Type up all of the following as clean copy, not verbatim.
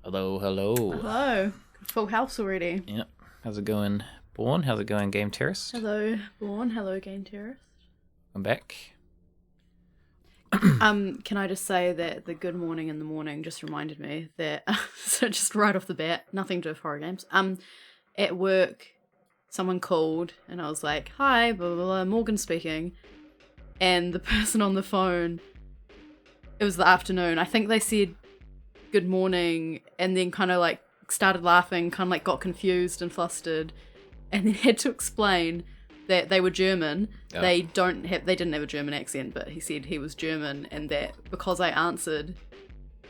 Hello, hello. Hello. Full house already. Yep. How's it going, Born? How's it going, Game Terrorist? Hello, Born. Hello, Game Terrorist. I'm back. Can I just say that the good morning in the morning just reminded me that, so just right off the bat, nothing to do with horror games. At work, someone called and I was like, hi, blah, blah, blah, Morgan speaking. And the person on the phone, it was the afternoon. I think they said good morning and then kind of like started laughing, kind of like got confused and flustered, and then had to explain that they were German. Oh. They didn't have a German accent, but he said he was German, and that because I answered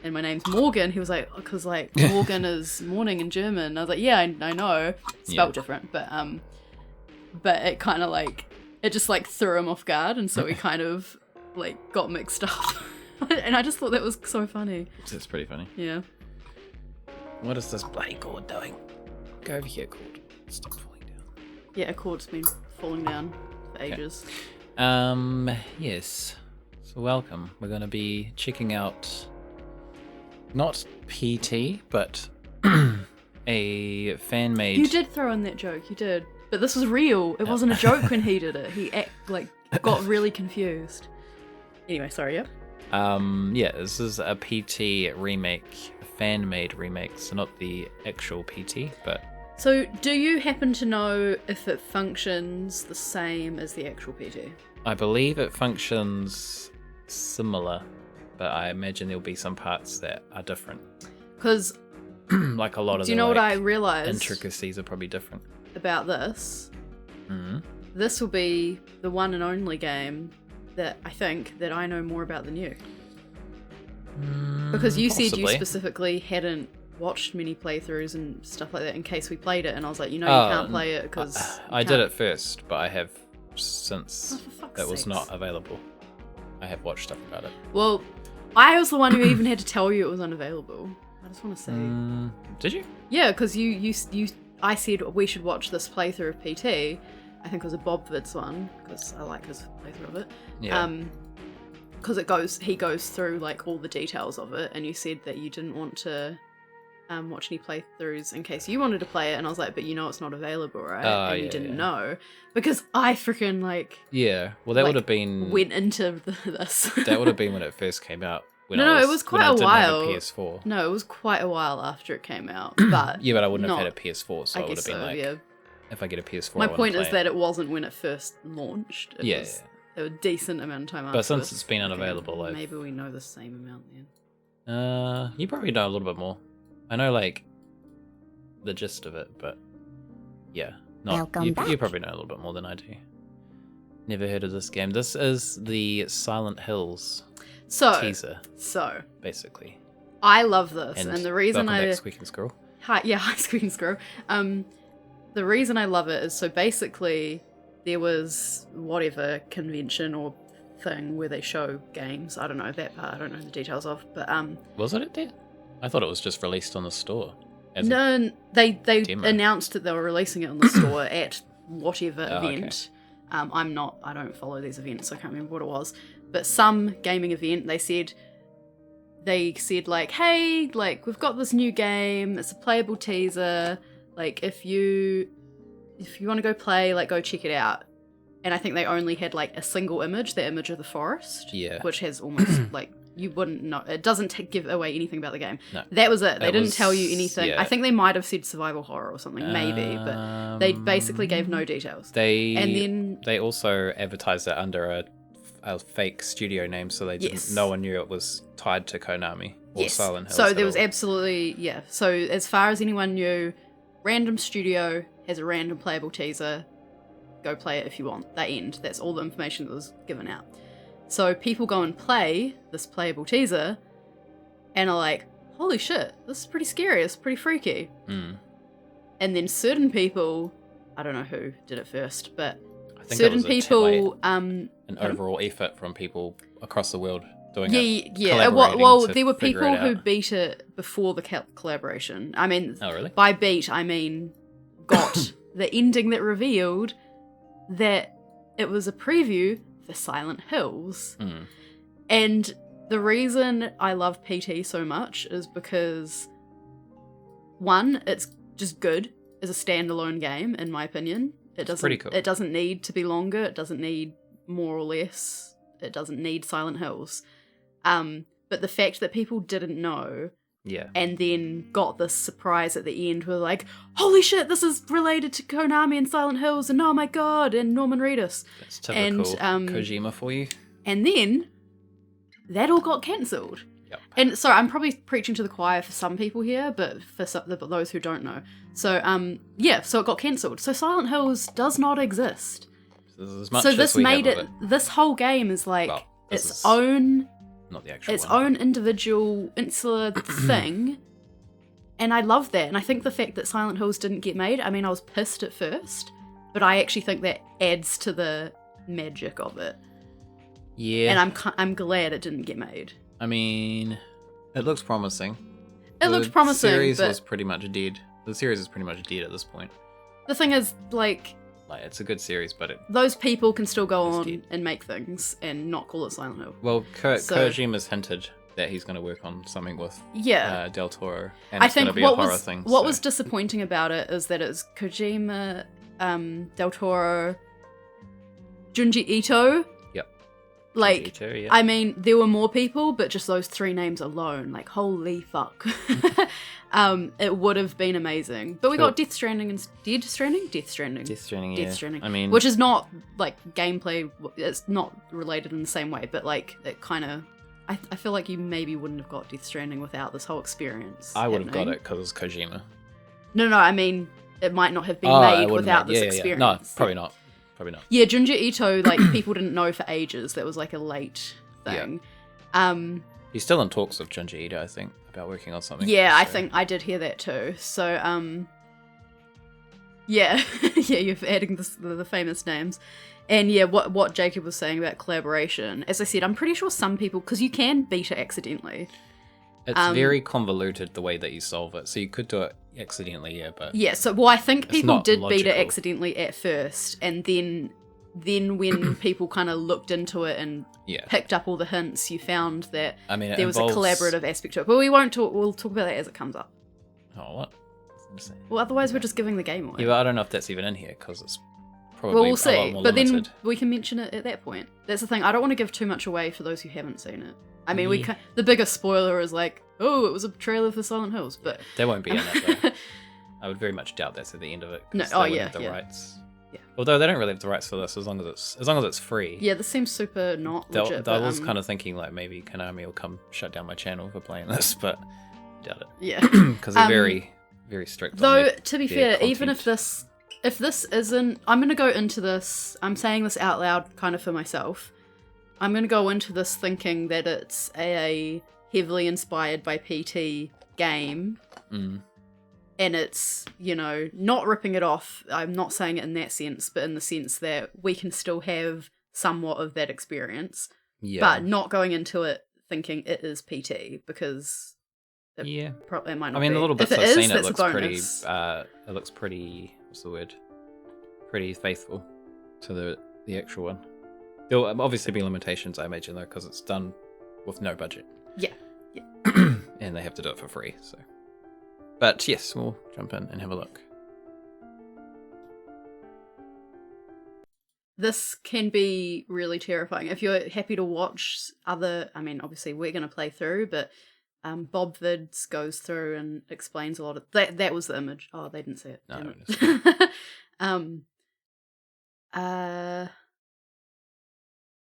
and my name's Morgan, he was like, because like Morgan is morning in German. I was like, yeah, I know, spelled different, but it kind of like, it just like threw him off guard, and so he kind of like got mixed up. And I just thought that was so funny. It's pretty funny. Yeah. What is this bloody cord doing? Go over here, cord. Stop falling down. Yeah, a cord's been falling down for ages. Yes. So welcome. We're going to be checking out not PT, but a fan-made... You did throw in that joke, you did. But this was real. It wasn't a joke when he did it. He got really confused. Anyway, sorry, yeah? Yeah, this is a PT remake, a fan-made remake, so not the actual PT, but... So, do you happen to know if it functions the same as the actual PT? I believe it functions similar, but I imagine there'll be some parts that are different. Because... like a lot of do you know what I realised? Intricacies are probably different. About this? Mm-hmm. This will be the one and only game that I think that I know more about than you. Because you said you specifically hadn't watched many playthroughs and stuff like that in case we played it, and I was like, you can't play it because... I did it first, but I have since it was sakes. not available. I have watched stuff about it. Well, I was the one who even had to tell you it was unavailable. I just want to say... Did you? Yeah, because I said we should watch this playthrough of PT. I think it was a Bob Vids one, because I like his playthrough of it. Yeah. Because he goes through like all the details of it, and you said that you didn't want to watch any playthroughs in case you wanted to play it, and I was like, but it's not available, right? And you didn't know, because I freaking like... Yeah, well that would have been... went into this. That would have been when it first came out. It was quite a while. Didn't have a PS4. No, it was quite a while after it came out, but... Yeah, but I wouldn't have had a PS4, so I it would guess have been like... yeah. If I get a PS4, My point is that it wasn't when it first launched. It was a decent amount of time after. But since it's been unavailable, maybe we know the same amount then. You probably know a little bit more. I know like the gist of it, but yeah, you probably know a little bit more than I do. Never heard of this game. This is the Silent Hills teaser. So basically, I love this, and the reason welcome back, Squeaking Squirrel. Hi, Squeaking Squirrel. The reason I love it is so basically there was whatever convention or thing where they show games. I don't know that part. I don't know the details of, but was it at that? I thought it was just released on the store. No, they announced that they were releasing it on the store at whatever event. Okay. I don't follow these events, so I can't remember what it was. But some gaming event, they said like, hey, like we've got this new game. It's a playable teaser. Like, if you want to go play, like, go check it out. And I think they only had, like, a single image, the image of the forest. Yeah. Which has almost, like, you wouldn't know. It doesn't give away anything about the game. No. That was it. They didn't tell you anything. Yeah. I think they might have said survival horror or something, maybe. But they basically gave no details. They also advertised it under a fake studio name, so no one knew it was tied to Konami or Silent Hills. So there was absolutely, So as far as anyone knew... Random studio has a random playable teaser. Go play it if you want. That end. That's all the information that was given out. So people go and play this playable teaser and are like, holy shit, this is pretty scary. It's pretty freaky. Mm. And then certain people, I don't know who did it first, but I think certain people... an overall effort from people across the world. Yeah. Well, there were people who beat it before the collaboration. I mean, oh, really? By beat, I mean got the ending that revealed that it was a preview for Silent Hills. Mm. And the reason I love PT so much is because one, it's just good as a standalone game, in my opinion. Pretty cool. It doesn't need to be longer. It doesn't need more or less. It doesn't need Silent Hills. But the fact that people didn't know, and then got this surprise at the end, were like, "Holy shit, this is related to Konami and Silent Hills, and oh my god, and Norman Reedus." That's typical Kojima for you. And then that all got cancelled. Yep. And so I'm probably preaching to the choir for some people here, but for those who don't know. So so it got cancelled. So Silent Hills does not exist. This made it. This whole game is like its own, not the actual own individual insular thing. And I love that. And I think the fact that Silent Hills didn't get made, I mean, I was pissed at first, but I actually think that adds to the magic of it. Yeah. And I'm glad it didn't get made. I mean, it looks promising. It looks promising. The series was pretty much dead. The series is pretty much dead at this point. The thing is, like it's a good series, but those people can still go on and make things and not call it Silent Hill. Well, Kojima's hinted that he's going to work on something with Del Toro, and it's going to be a horror thing. What was disappointing about it is that it's Kojima, Del Toro, Junji Ito. Yep. Like, Ito, yeah. I mean, there were more people, but just those three names alone, like, holy fuck. It would have been amazing. But we got Death Stranding and Dead Stranding? Death Stranding. Death Stranding, Death Stranding. I mean, which is not like gameplay. It's not related in the same way, but like it kind of. I feel like you maybe wouldn't have got Death Stranding without this whole experience. I would have got it because it's Kojima. No, I mean it might not have been made without this experience. No, probably not. Probably not. Yeah, Junji Ito, like people didn't know for ages. That was like a late thing. Yeah. He's still in talks with Junji Ito, I think, about working on something. Yeah, so. I think I did hear that too. So, yeah, you're adding the famous names. And yeah, what Jacob was saying about collaboration, as I said, I'm pretty sure some people, because you can beta accidentally. It's very convoluted the way that you solve it. So you could do it accidentally, but... Yeah, so, I think people did beta accidentally at first, and then when people kind of looked into it and picked up all the hints, you found that there was a collaborative aspect to it. But we'll talk about that as it comes up. Oh, what? Well, otherwise we're just giving the game away. Yeah, but I don't know if that's even in here, because it's probably we'll see. A lot more but limited. Then we can mention it at that point. That's the thing. I don't want to give too much away for those who haven't seen it. I mean, the biggest spoiler is like, oh, it was a trailer for Silent Hills, but... They won't be in it, though. I would very much doubt that's at the end of it. No, they have the rights. Yeah. Although they don't really have the rights for this, as long as it's free. Yeah, this seems super not legit. I was kind of thinking like maybe Konami will come shut down my channel for playing this, but I doubt it. Yeah, because they're very, very strict. Though to be fair, content. Even if this isn't, I'm going to go into this. I'm saying this out loud, kind of for myself. I'm going to go into this thinking that it's a heavily inspired by PT game. And it's, not ripping it off. I'm not saying it in that sense, but in the sense that we can still have somewhat of that experience. Yeah. But not going into it thinking it is PT, because it might not be. The little bits I've seen, it looks pretty, what's the word? Pretty faithful to the actual one. There'll obviously be limitations, I imagine, though, because it's done with no budget. Yeah. And they have to do it for free, so... But yes, we'll jump in and have a look. This can be really terrifying. If you're happy to watch obviously we're going to play through, but Bob Vids goes through and explains a lot of... That was the image. Oh, they didn't see it. No, I didn't.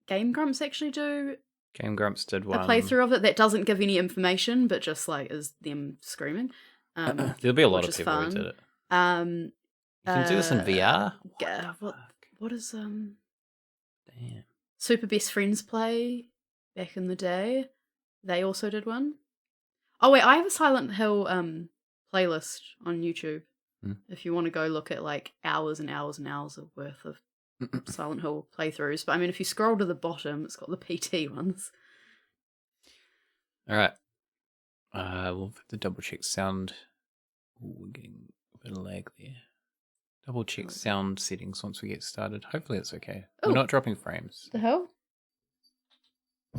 Game Grumps actually do... Game Grumps did one. A playthrough of it that doesn't give any information, but just like is them screaming. There'll be a lot of people who did it. You can do this in VR? What is Damn. Super Best Friends play back in the day? They also did one. Oh wait, I have a Silent Hill playlist on YouTube. If you want to go look at like hours and hours and hours of worth of Silent Hill playthroughs. But I mean, if you scroll to the bottom, it's got the PT ones. All right. We'll have to double check sound. Ooh, we're getting a bit of lag there. Double check sound settings once we get started. Hopefully it's okay. We're not dropping frames. The hell?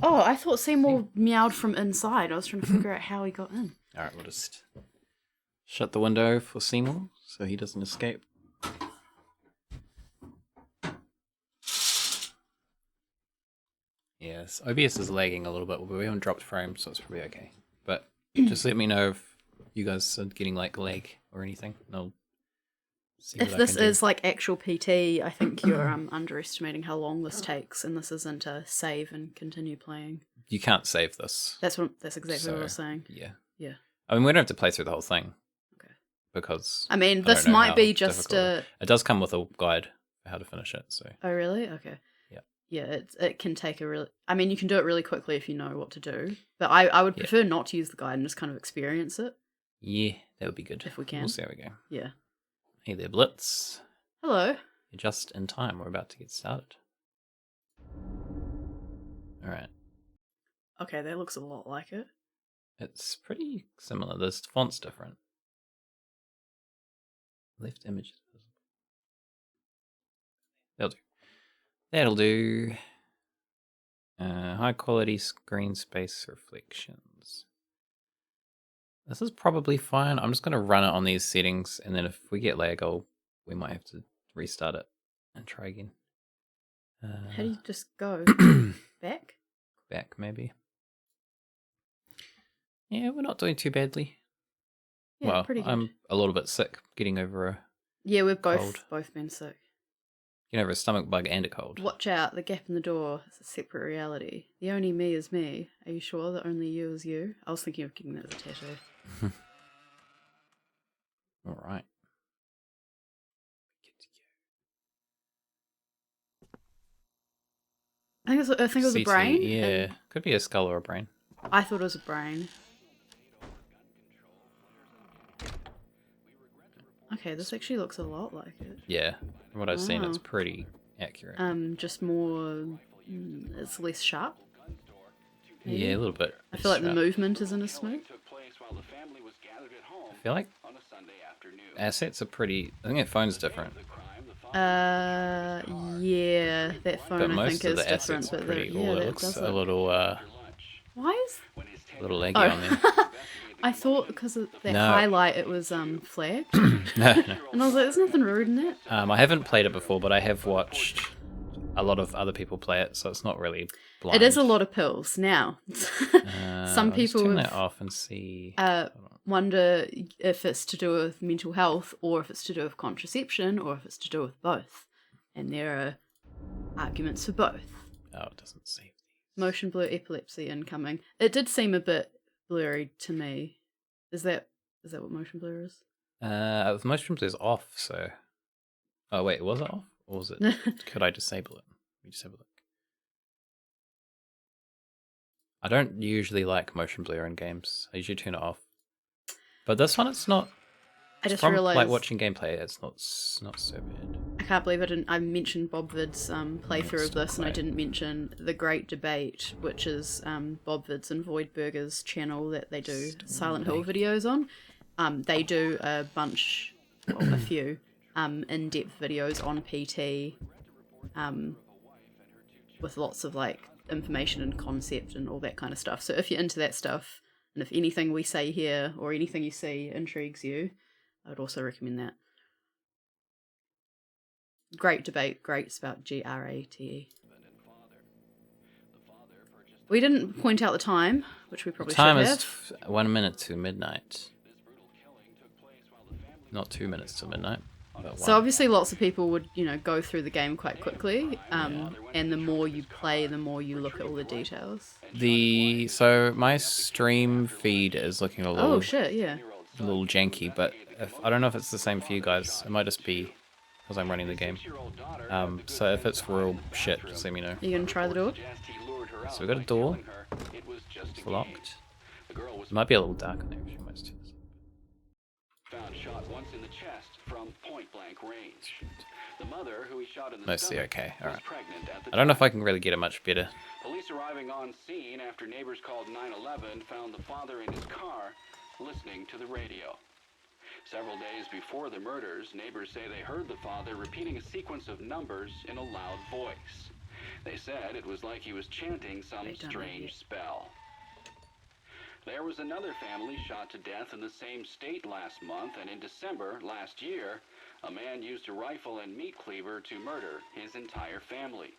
Oh, I thought Seymour meowed from inside. I was trying to figure out how he got in. All right, we'll just Shut the window for Seymour so he doesn't escape. Yes, OBS is lagging a little bit, but we haven't dropped frames, so it's probably okay. But just let me know if you guys are getting like lag or anything. I'll see if this is like actual PT, I think you're underestimating how long this takes, and this isn't a save and continue playing. You can't save this. That's exactly what I was saying. Yeah. Yeah. I mean, we don't have to play through the whole thing. Okay. Because I mean, this might be just a. It does come with a guide for how to finish it. So. Oh really? Okay. Yeah, it can take a really... I mean, you can do it really quickly if you know what to do. But I would prefer not to use the guide and just kind of experience it. Yeah, that would be good. If we can. We'll see how we go. Yeah. Hey there, Blitz. Hello. You're just in time. We're about to get started. Alright. Okay, that looks a lot like it. It's pretty similar. The font's different. Left image is visible. That'll do. That'll do. High quality screen space reflections. This is probably fine. I'm just going to run it on these settings, and then if we get lag, we might have to restart it and try again. How do you just go? Back? Back, maybe. Yeah, we're not doing too badly. Yeah, well, pretty good. I'm a little bit sick, getting over a Yeah, we've cold. both been sick. Getting over a stomach bug and a cold. Watch out, the gap in the door is a separate reality. The only me is me. Are you sure that only you is you? I was thinking of getting that as a tattoo. Alright. I think it was a brain. Yeah, could be a skull or a brain. I thought it was a brain. Okay, this actually looks a lot like it. Yeah, from what I've seen, it's pretty accurate. Just more... it's less sharp. Maybe? Yeah, a little bit. I feel like the movement isn't as smooth. I feel like assets are pretty... I think that phone's different. Yeah, that phone I think is different. But pretty, yeah, it looks a little... Why is... A little leggy on there. I thought because of that highlight it was flagged. No. And I was like, there's nothing rude in it. I haven't played it before, but I have watched a lot of other people play it, so it's not really blind. It is a lot of pills. Now, some people turn that off and see. Wonder if it's to do with mental health, or if it's to do with contraception, or if it's to do with both. And there are arguments for both. Oh, it doesn't say. Motion blur epilepsy incoming. It did seem a bit blurry to me. Is that what motion blur is? Motion blur is off, so... Oh, wait, was it off? Or was it... Could I disable it? Let me just have a look. I don't usually like motion blur in games. I usually turn it off. But this one, it's not... I just realised... like watching gameplay, it's not so bad. I can't believe I mentioned Bob Vid's playthrough of this, and I didn't mention The Great Debate, which is Bob Vid's and Voidburger's channel that they do Silent Hill videos on. They do a few in-depth videos on PT with lots of like information and concept and all that kind of stuff. So if you're into that stuff, and if anything we say here or anything you see intrigues you, I would also recommend that. Great Debate, great spelled Grate. We didn't point out the time, which we probably should have. The time is 1 minute to midnight. Not 2 minutes to midnight. So obviously lots of people would, go through the game quite quickly, and the more you play, the more you look at all the details. So my stream feed is looking a little... Oh shit, yeah. A little janky, but I don't know if it's the same for you guys. It might just be because I'm running the game. So if it's real shit, just let me know. You gonna try the door? So we got a door. It's locked. It might be a little dark in there. If you might turn this up. Found shot once in the chest from point blank range. The mother, who he shot in the mostly okay. All right. I don't know if I can really get it much better. Police arriving on scene after neighbors called 911 found the father in his car listening to the radio. Several days before the murders, neighbors say they heard the father repeating a sequence of numbers in a loud voice. They said it was like he was chanting some strange spell. There was another family shot to death in the same state last month, and in December last year, a man used a rifle and meat cleaver to murder his entire family.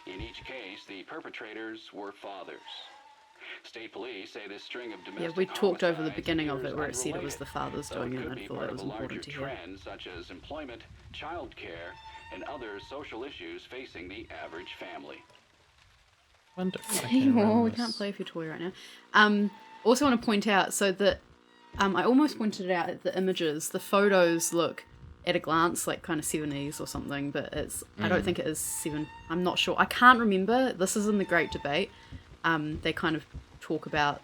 In each case, the perpetrators were fathers. State police say this string of domestic we talked over the homicides beginning of appears it where it said it was unrelated, the fathers though it doing it, could and I be thought part that of was a larger important to hear. trend such as employment, child care, and other social issues facing the average family. Wonder if I Hey, can run we this. can't play with your toy right now. Also want to point out, so that I almost pointed it out at the images. The photos look at a glance like kind of 70s or something, but it's I don't think it is 7. I'm not sure. I can't remember. This is in the Great Debate. They kind of talk about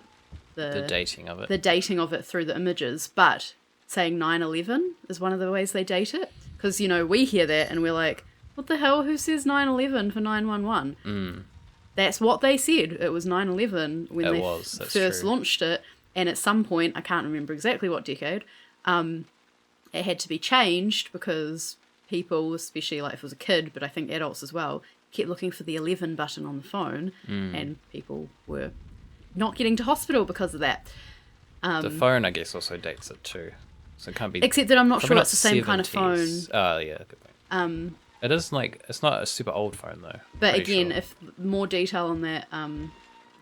The dating of it. the dating of it through the images, but saying 9/11 is one of the ways they date it. Because, you know, we hear that and we're like, what the hell? Who says 9/11 for 911? That's what they said. It was 9/11 when they first launched it. And at some point, I can't remember exactly what decade, it had to be changed because people, especially like if it was a kid, but I think adults as well, kept looking for the 11 button on the phone, and people were not getting to hospital because of that. The phone, I guess, also dates it too. So it can't be... Except that I'm not sure not it's the same kind of phone. 70s. Oh, yeah, good point. It is like... It's not a super old phone, though. But Pretty again, sure. if more detail on that,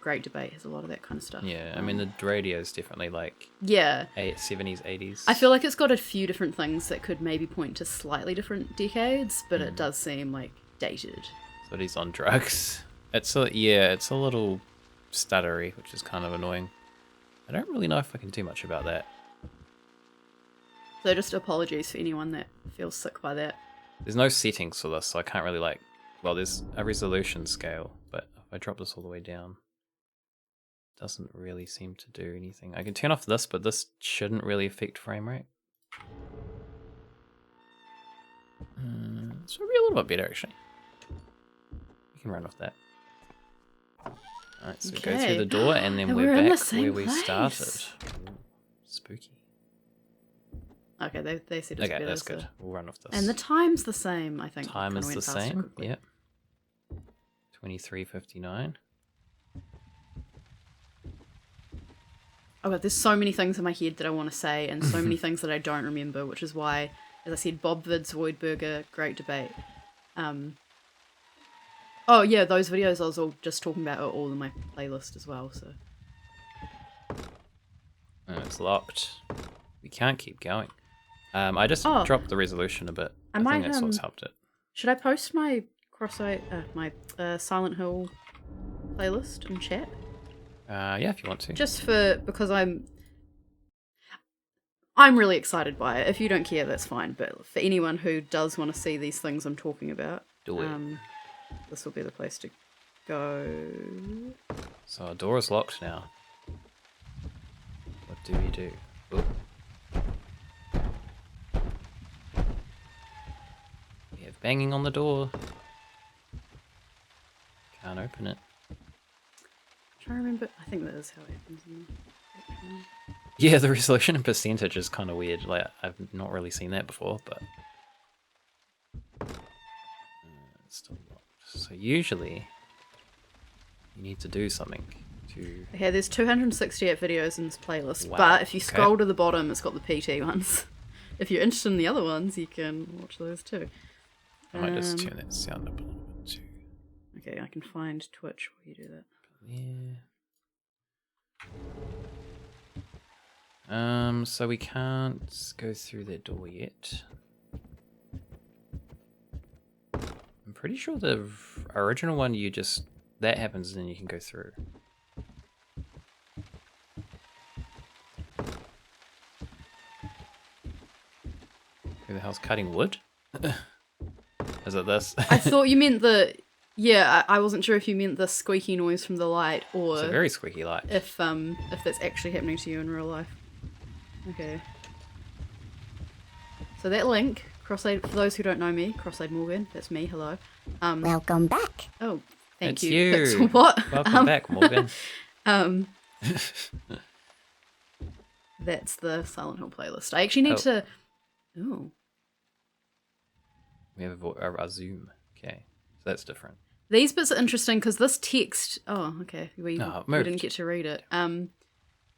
Great Debate has a lot of that kind of stuff. Yeah, I mean, the radio's definitely like... Yeah. 70s, 80s. I feel like it's got a few different things that could maybe point to slightly different decades, but it does seem like dated. So he's on drugs. It's a little stuttery, which is kind of annoying. I don't really know if I can do much about that. So just apologies for anyone that feels sick by that. There's no settings for this, so I can't really like... Well, there's a resolution scale, but if I drop this all the way down, it doesn't really seem to do anything. I can turn off this, but this shouldn't really affect frame rate. It's probably a little bit better, actually. You can run off that. Alright, so we go through the door, and then we're in the back same where we place. started. Ooh, spooky. Okay, they said it's Okay, better. that's good. We'll run off this. And the time's the same, I think. Time Kinda is went the faster same. quickly. Yep. 23:59. Oh god, there's so many things in my head that I want to say, and so many things that I don't remember, which is why, as I said, Bob Vids, Voidburger, Great Debate. Oh yeah, those videos I was all just talking about are all in my playlist as well, so. It's locked. We can't keep going. I just dropped the resolution a bit. I think that's what's helped it. Should I post my my Silent Hill playlist in chat? Yeah, if you want to. Just because I'm really excited by it. If you don't care, that's fine. But for anyone who does want to see these things I'm talking about, Do it. this will be the place to go. So our door is locked now. What do we do? Oop. We have banging on the door. Can't open it. I'm trying to remember. I think that is how it happens. Yeah, the resolution and percentage is kind of weird. Like, I've not really seen that before, but it's still locked. So usually you need to do something to... Okay, there's 268 videos in this playlist, Wow, but if you okay. scroll to the bottom, it's got the PT ones. If you're interested in the other ones, you can watch those too. I might just turn that sound up a little bit too. Okay, I can find Twitch while you do that. Yeah. So we can't go through that door yet. I'm pretty sure the original one, that happens and then you can go through. Who the hell's cutting wood? Is it this? I thought you meant yeah, I wasn't sure if you meant the squeaky noise from the light or It's a very squeaky light. if that's actually happening to you in real life. Okay. So that link, Cross-eyed, for those who don't know me, Cross-eyed Morgan, that's me, hello. Welcome back. Oh, thank It's you. you. Pixel what? Welcome back, Morgan. That's the Silent Hill playlist. I actually need to... Oh. We have a Zoom. Okay, so that's different. These bits are interesting because this text... Oh, okay. We No, it didn't moved. get to read it.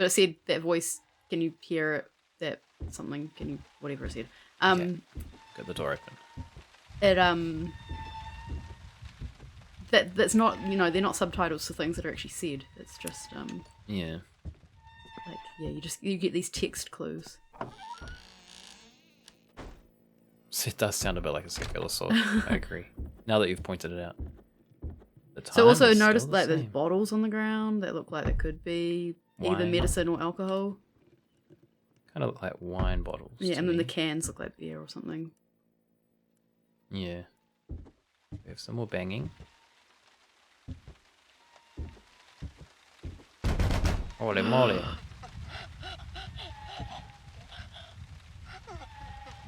But it said that voice. Can you hear it? That something. Can you whatever it said? Okay. Get the door open. It That's not, they're not subtitles to things that are actually said. It's just Yeah. like you get these text clues. It does sound a bit like a circular saw. I agree. Now that you've pointed it out. So also notice like there's bottles on the ground that look like they could be either medicine or alcohol. Kind of look like wine bottles. Yeah, and then the cans look like beer or something. Yeah. We have some more banging. Holy moly.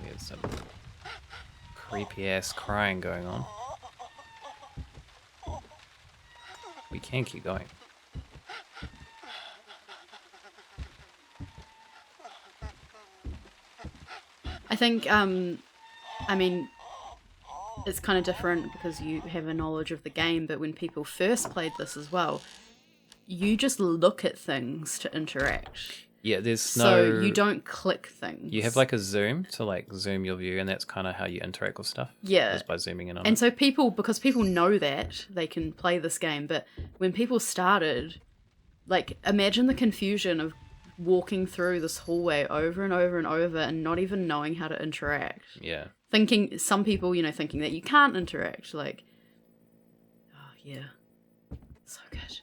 We have some creepy ass crying going on. We can keep going. I think, I mean, it's kind of different because you have a knowledge of the game, but when people first played this as well, you just look at things to interact. Yeah, there's So you don't click things. You have like a zoom to like zoom your view, and that's kind of how you interact with stuff. Yeah. Just by zooming in on And it. so because people know that, they can play this game, but when people started, like, imagine the confusion of walking through this hallway over and over and over and not even knowing how to interact. Yeah. Some people, thinking that you can't interact, like, oh, yeah. So good.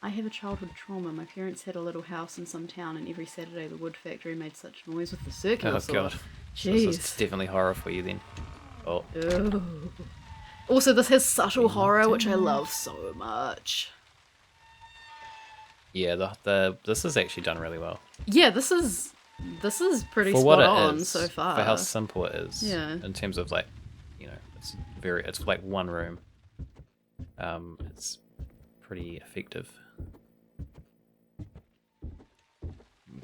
I have a childhood trauma. My parents had a little house in some town, and every Saturday the wood factory made such noise with the circular saw. God. Jeez. This is definitely horror for you then. Oh. Ugh. Also, this has subtle horror, which I love so much. Yeah, this is actually done really well. Yeah, this is pretty For spot what it on is, so far. for how simple it is. Yeah. In terms of like, it's like one room. It's pretty effective.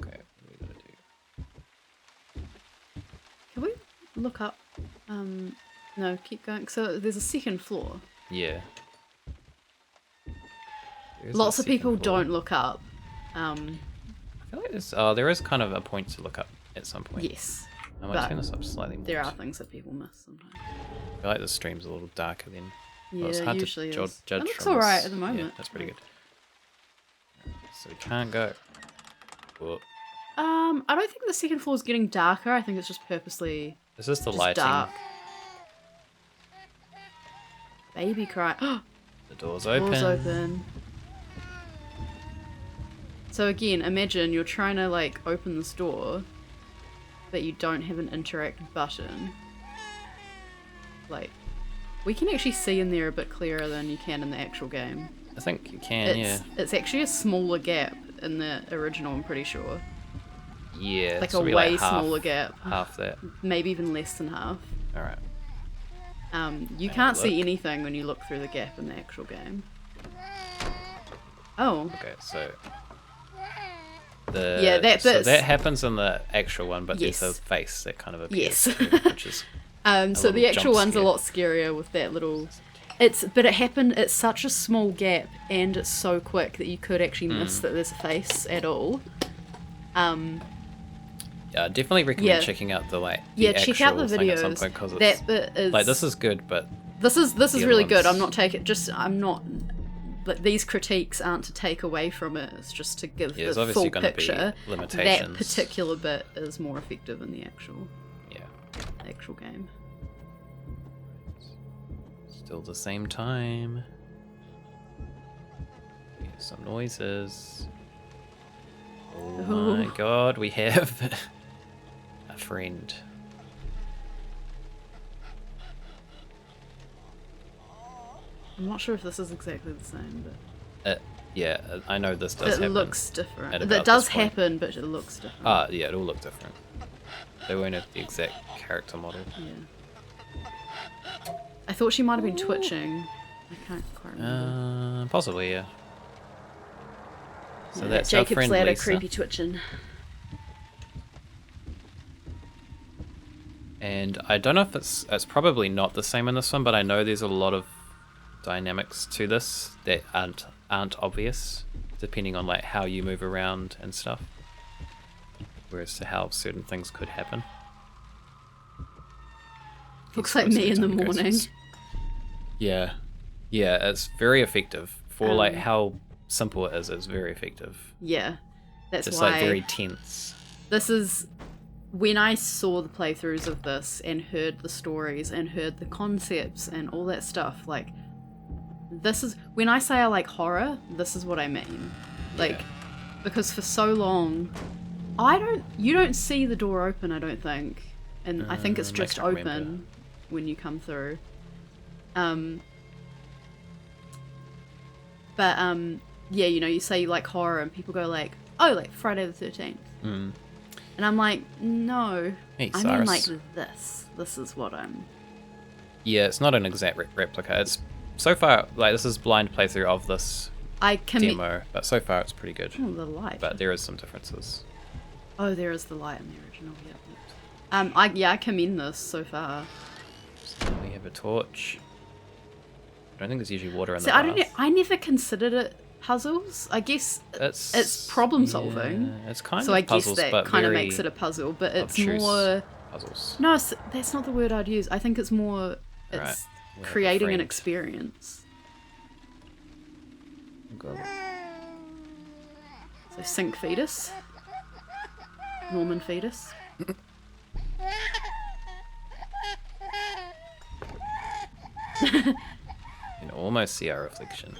Okay, what are we gonna do? Can we look up? No, keep going. So there's a second floor. Yeah. Lots of people don't look up. I feel like there is kind of a point to look up at some point. Yes. I might turn this up slightly more. There are things that people miss sometimes. I feel like the stream's a little darker than. Yeah, it's hard usually to is. judge It looks from this. alright at the moment. Yeah, that's pretty good. So we can't go. Whoa. I don't think the second floor is getting darker. I think it's just purposely Is this the just lighting? dark. Baby cry. The door's open. Doors open. So again, imagine you're trying to like open this door, but you don't have an interact button. Like, we can actually see in there a bit clearer than you can in the actual game. I think you can, yeah. It's actually a smaller gap in the original, I'm pretty sure. Yeah. Like so a we way like half, smaller gap. Half that. Maybe even less than half. Alright. You can't see anything when you look through the gap in the actual game. Oh. Okay, so that that happens in the actual one, but Yes. there's a face that kind of appears, Yes. which is So the little actual jump one's a scare. lot scarier with that little. But it happened. It's such a small gap, and it's so quick that you could actually miss that there's a face at all. Yeah, I definitely recommend Yeah. checking out the Check out the actual thing at some videos. point, 'cause That bit is like this is good, but this is the really other good. I'm ones- not I'm not. But these critiques aren't to take away from it. It's just to give there's the obviously full gonna be picture. That limitations. particular bit is more effective in the actual game. Still the same time. Yeah, some noises. Oh my Ooh. god, we have a friend. I'm not sure if this is exactly the same, but Yeah, I know this does it happen. looks different. at about That does this point. happen, but it looks different. Yeah, it'll look different. They won't have the exact character model. Yeah. I thought she might have been twitching. I can't quite remember. Possibly, yeah. So Yeah, that's our Jacob's friend ladder Lisa. creepy twitching. And I don't know if it's probably not the same in this one, but I know there's a lot of dynamics to this that aren't aren't obvious, depending on like how you move around and stuff. Whereas to how certain things could happen. Looks like me in the morning. Yeah. Yeah, it's very effective. For like how simple it is, it's very effective. Yeah. That's just why like very tense. This is when I saw the playthroughs of this and heard the stories and heard the concepts and all that stuff, like this is when I say I like horror, this is what I mean. Like because for so long you don't see the door open, I don't think. And I think it's just open when you come through. But yeah, you know, you say you like horror and people go like, oh, like Friday the 13th. And I'm like, no, hey, I mean like this. This is what I'm... Yeah, it's not an exact replica. It's so far, like this is blind playthrough of this demo, but so far it's pretty good. Oh, the light. But there is some differences. Oh, there is the light in the original, yeah. I commend this so far. So we have a torch. I don't think there's usually water in the bath. I never considered it puzzles. I guess it's problem solving. Yeah, it's kind so of I puzzles, guess that kind of makes it a puzzle, but it's more puzzles. No, that's not the word I'd use. I think it's more creating an experience. Go. So Sync Fetus. Norman Fetus. You can almost see our reflection.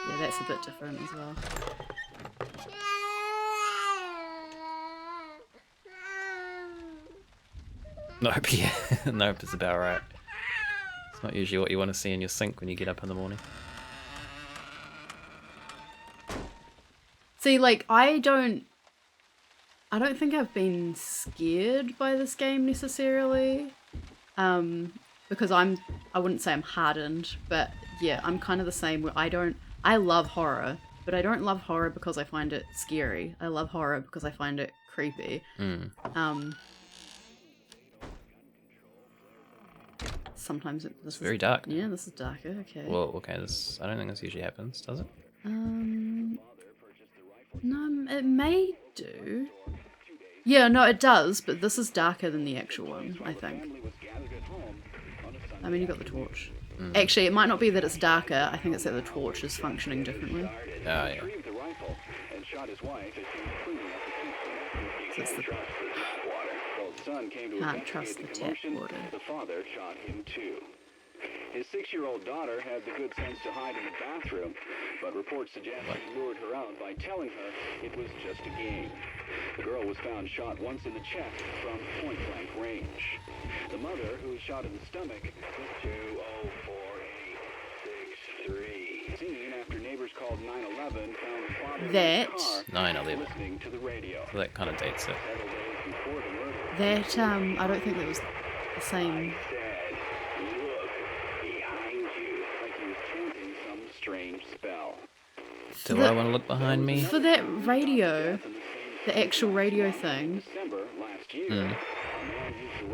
Yeah, that's a bit different as well. Nope, yeah. Nope is about right. It's not usually what you want to see in your sink when you get up in the morning. See, like, I don't think I've been scared by this game necessarily. Because I wouldn't say I'm hardened, but yeah, I'm kind of the same where I love horror, but I don't love horror because I find it scary. I love horror because I find it creepy. Sometimes it's very dark. Yeah, this is darker, okay. Well, okay, I don't think this usually happens, does it? No, it may do. Yeah, no, it does, but this is darker than the actual one, I think. I mean, you got the torch. Actually, it might not be that it's darker, I think it's that the torch is functioning differently. Oh, yeah. So it's can't trust the tap water. The father shot him too. His 6-year-old daughter had the good sense to hide in the bathroom, but reports suggest he lured her out by telling her it was just a game. The girl was found shot once in the chest from point-blank range. The mother, who was shot in the stomach, was 204-863. Seen after neighbors called 911 found the father in the car 9/11. listening to the radio. Well, that kind of dates it. Several days before the murder, That, I don't think that was the same. strange spell. Do I want to look behind me? For that radio, the actual radio thing,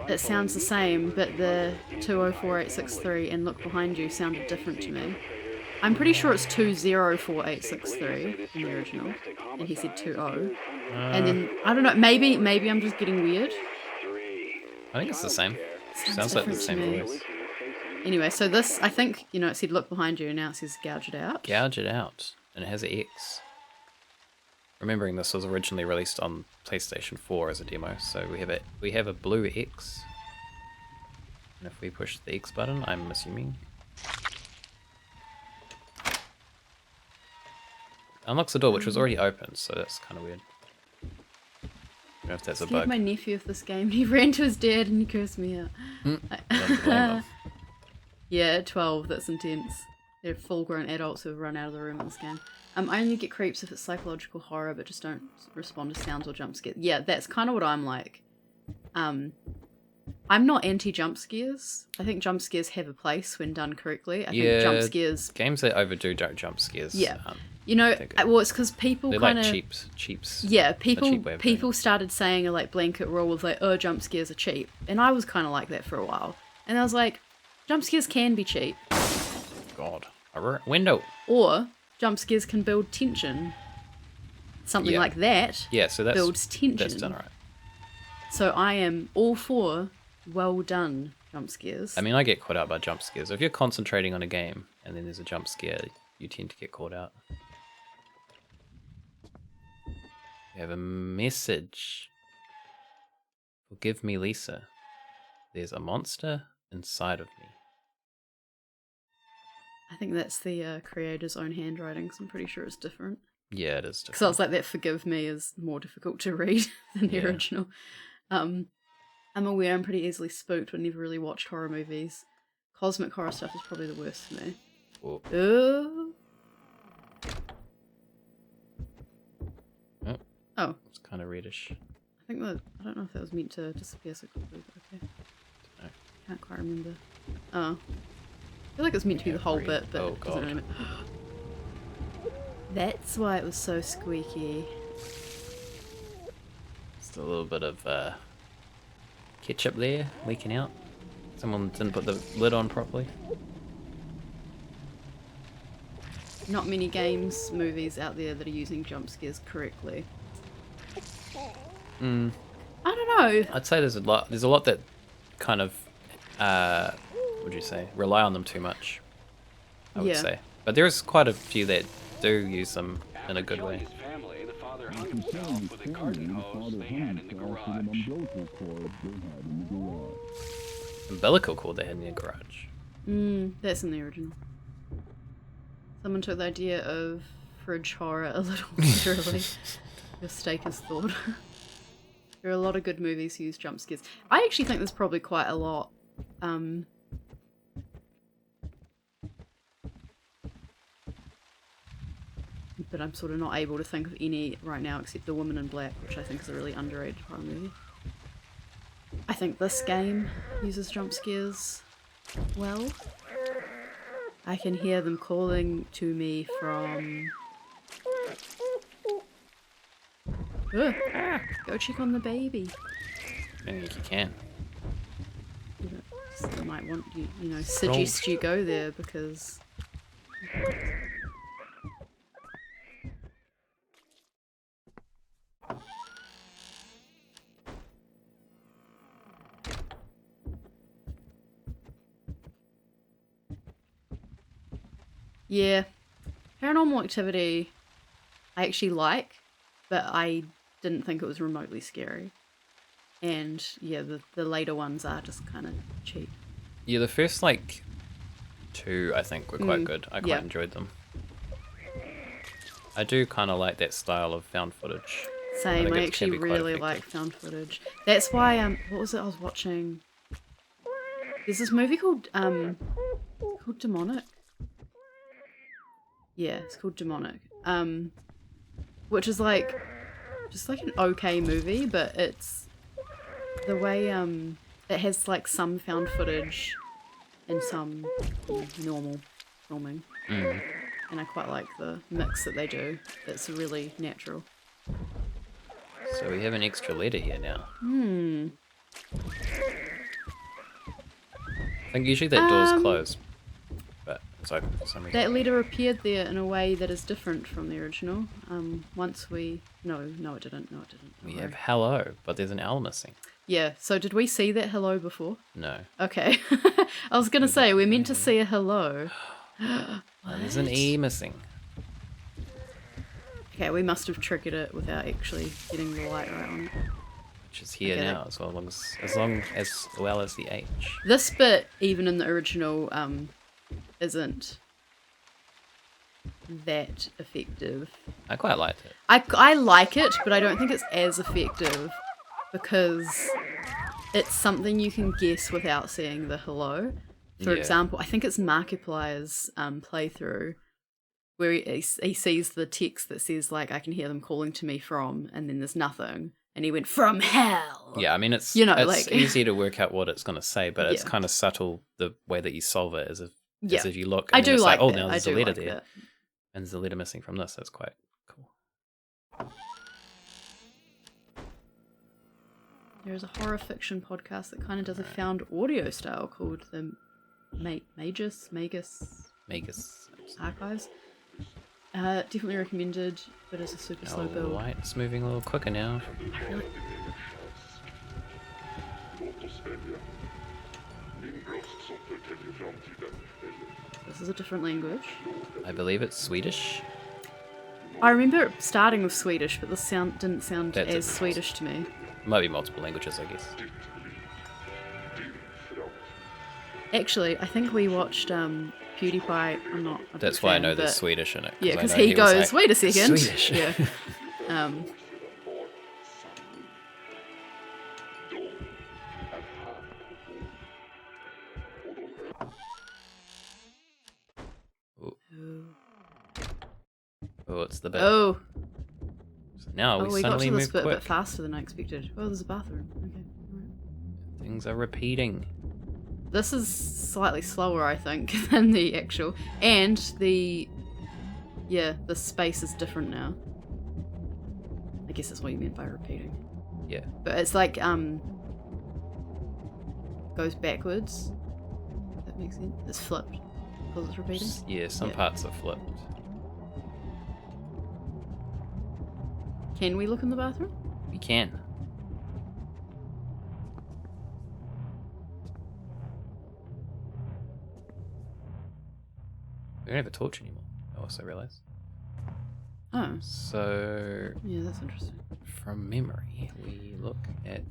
it sounds the same, but the 204-863 and look behind you sounded different to me. I'm pretty sure it's 204-863 in the original, and he said 20. And then, I don't know, maybe I'm just getting weird. I think it's the same. Sounds like the same voice. Anyway, so this, I think, you know, it said look behind you, and now it says gouge it out. Gouge it out. And it has an X. Remembering this was originally released on PlayStation 4 as a demo, so we have a blue X. And if we push the X button, I'm assuming. Unlocks the door, which was already open, so that's kind of weird. I don't know if that's a bug. My nephew of this game, he ran to his dad and he cursed me out. Yeah, at 12, that's intense. They're full-grown adults who have run out of the room in this game. I only get creeps if it's psychological horror, but just don't respond to sounds or jump scares. Yeah, that's kind of what I'm like. I'm not anti-jump scares. I think jump scares have a place when done correctly. I think jump scares... Games that overdo jump scares You know, well, it's because people kind of cheaps. Yeah, people started saying a like blanket rule of like, oh, jump scares are cheap, and I was kind of like that for a while, and I was like, jump scares can be cheap. God, window. Or jump scares can build tension. Something like that. Yeah, so that builds tension. That's done right. So I am all for well done jump scares. I mean, I get caught out by jump scares. If you're concentrating on a game and then there's a jump scare, you tend to get caught out. We have a message. Forgive me, Lisa. There's a monster inside of me. I think that's the creator's own handwriting, so I'm pretty sure it's different. Yeah, it is different. Because I was like, that forgive me is more difficult to read than the original. I'm aware I'm pretty easily spooked, but never really watched horror movies. Cosmic horror stuff is probably the worst for me. Oh. Oh. It's kind of reddish. I don't know if that was meant to disappear so quickly, but okay. No. Can't quite remember. Oh. I feel like it was meant to be the whole bit, but it doesn't really matter. That's why it was so squeaky. Just a little bit of ketchup there leaking out. Someone didn't put the lid on properly. Not many games, movies out there that are using jump scares correctly. I don't know. I'd say there's a lot that kind of what would you say, rely on them too much, I would say. But there's quite a few that do use them in a good way. His family, the father hung himself with a garden hose they had in the garage. Umbilical cord they had in their garage. That's in the original. Someone took the idea of fridge horror a little literally. Your steak is thawed. There are a lot of good movies who use jump scares. I actually think there's probably quite a lot. But I'm sort of not able to think of any right now except The Woman in Black, which I think is a really underrated horror movie. I think this game uses jump scares well. I can hear them calling to me from... Ugh. Go check on the baby. I think you can. I might want you, suggest you go there because... Yeah, Paranormal Activity I actually like, but I didn't think it was remotely scary. And yeah, the later ones are just kind of cheap. Yeah, the first two I think were quite good. I quite enjoyed them. I do kind of like that style of found footage. Same, I actually really like found footage. That's why what was it I was watching? There's this movie called Demonic. Yeah, it's called Demonic. Which is just like an okay movie, but it's the way it has like some found footage and some normal filming. And I quite like the mix that they do. It's really natural. So we have an extra letter here now. I think usually that door's closed, but it's open for some reason. That letter appeared there in a way that is different from the original. Once we... No, it didn't. We have hello, but there's an L missing. Yeah, so did we see that hello before? No. Okay. I was going to say, we're meant to see a hello. There's an E missing. Okay, we must have triggered it without actually getting the light right on it. Which is here now, as well as the H. This bit, even in the original, isn't that effective. I quite liked it. I like it, but I don't think it's as effective because it's something you can guess without seeing the hello. For example, I think it's Markiplier's playthrough where he sees the text that says, like, I can hear them calling to me from, and then there's nothing. And he went, from hell! Yeah, I mean, it's easy to work out what it's going to say, but it's kind of subtle the way that you solve it, as if you look and I do it's like oh, that. now there's a letter there. That. And there's a letter missing from this. That's quite cool. There's a horror fiction podcast that kind of does a found audio style called the Magus Archives. Definitely recommended, but it's a super slow build. Light's moving a little quicker now. This is a different language. I believe it's Swedish. I remember it starting with Swedish, but this didn't sound as Swedish to me. Might be multiple languages, I guess. Actually, I think we watched PewDiePie. I'm not. That's why I know there's Swedish in it. Yeah, because he goes, "Wait a second." Swedish. Yeah. Oh, it's the bit. Oh. So now we got suddenly to this move bit quick. a bit faster than I expected. Oh, there's a bathroom. Okay. Right. Things are repeating. This is slightly slower, I think, than the actual, and the space is different now. I guess that's what you meant by repeating. Yeah. But it's like goes backwards. If that makes sense. It's flipped because it's repeating. Yeah, some parts are flipped. Can we look in the bathroom? We can. We don't have a torch anymore, I also realise. Oh. So... Yeah, that's interesting. From memory, we look at...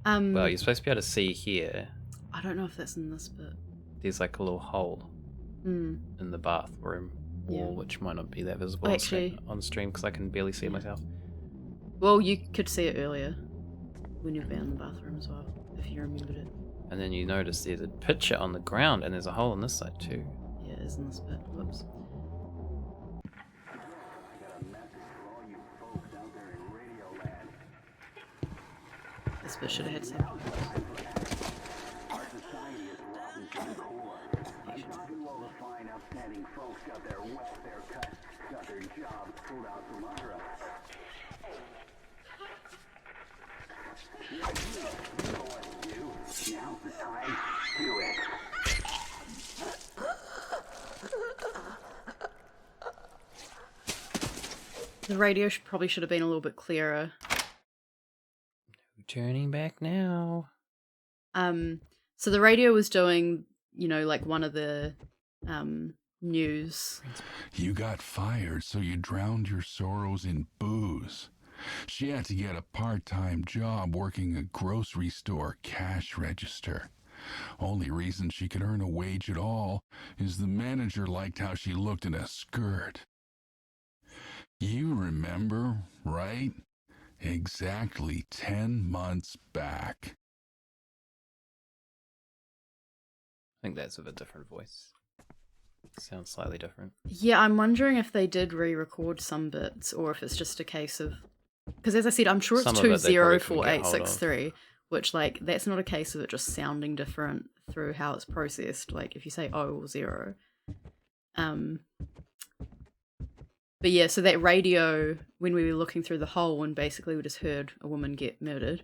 Well, you're supposed to be able to see here. I don't know if that's in this bit. There's like a little hole in the bathroom wall, which might not be that visible on stream because I can barely see it myself. Well, you could see it earlier when you've been in the bathroom as well, if you remembered it. And then you notice there's a picture on the ground and there's a hole on this side too. Yeah, it is in this bit. Whoops. This bit should have had subtitles. The radio probably should have been a little bit clearer. Turning back now. So the radio was doing, like one of the news. You got fired, so you drowned your sorrows in booze. She had to get a part-time job working a grocery store cash register. Only reason she could earn a wage at all is the manager liked how she looked in a skirt. You remember, right? Exactly 10 months back. I think that's with a different voice. Sounds slightly different. Yeah, I'm wondering if they did re-record some bits or if it's just a case of... Because as I said, I'm sure it's 204863, which, that's not a case of it just sounding different through how it's processed, like if you say 0 or 0. But yeah, so that radio, when we were looking through the hole and basically we just heard a woman get murdered,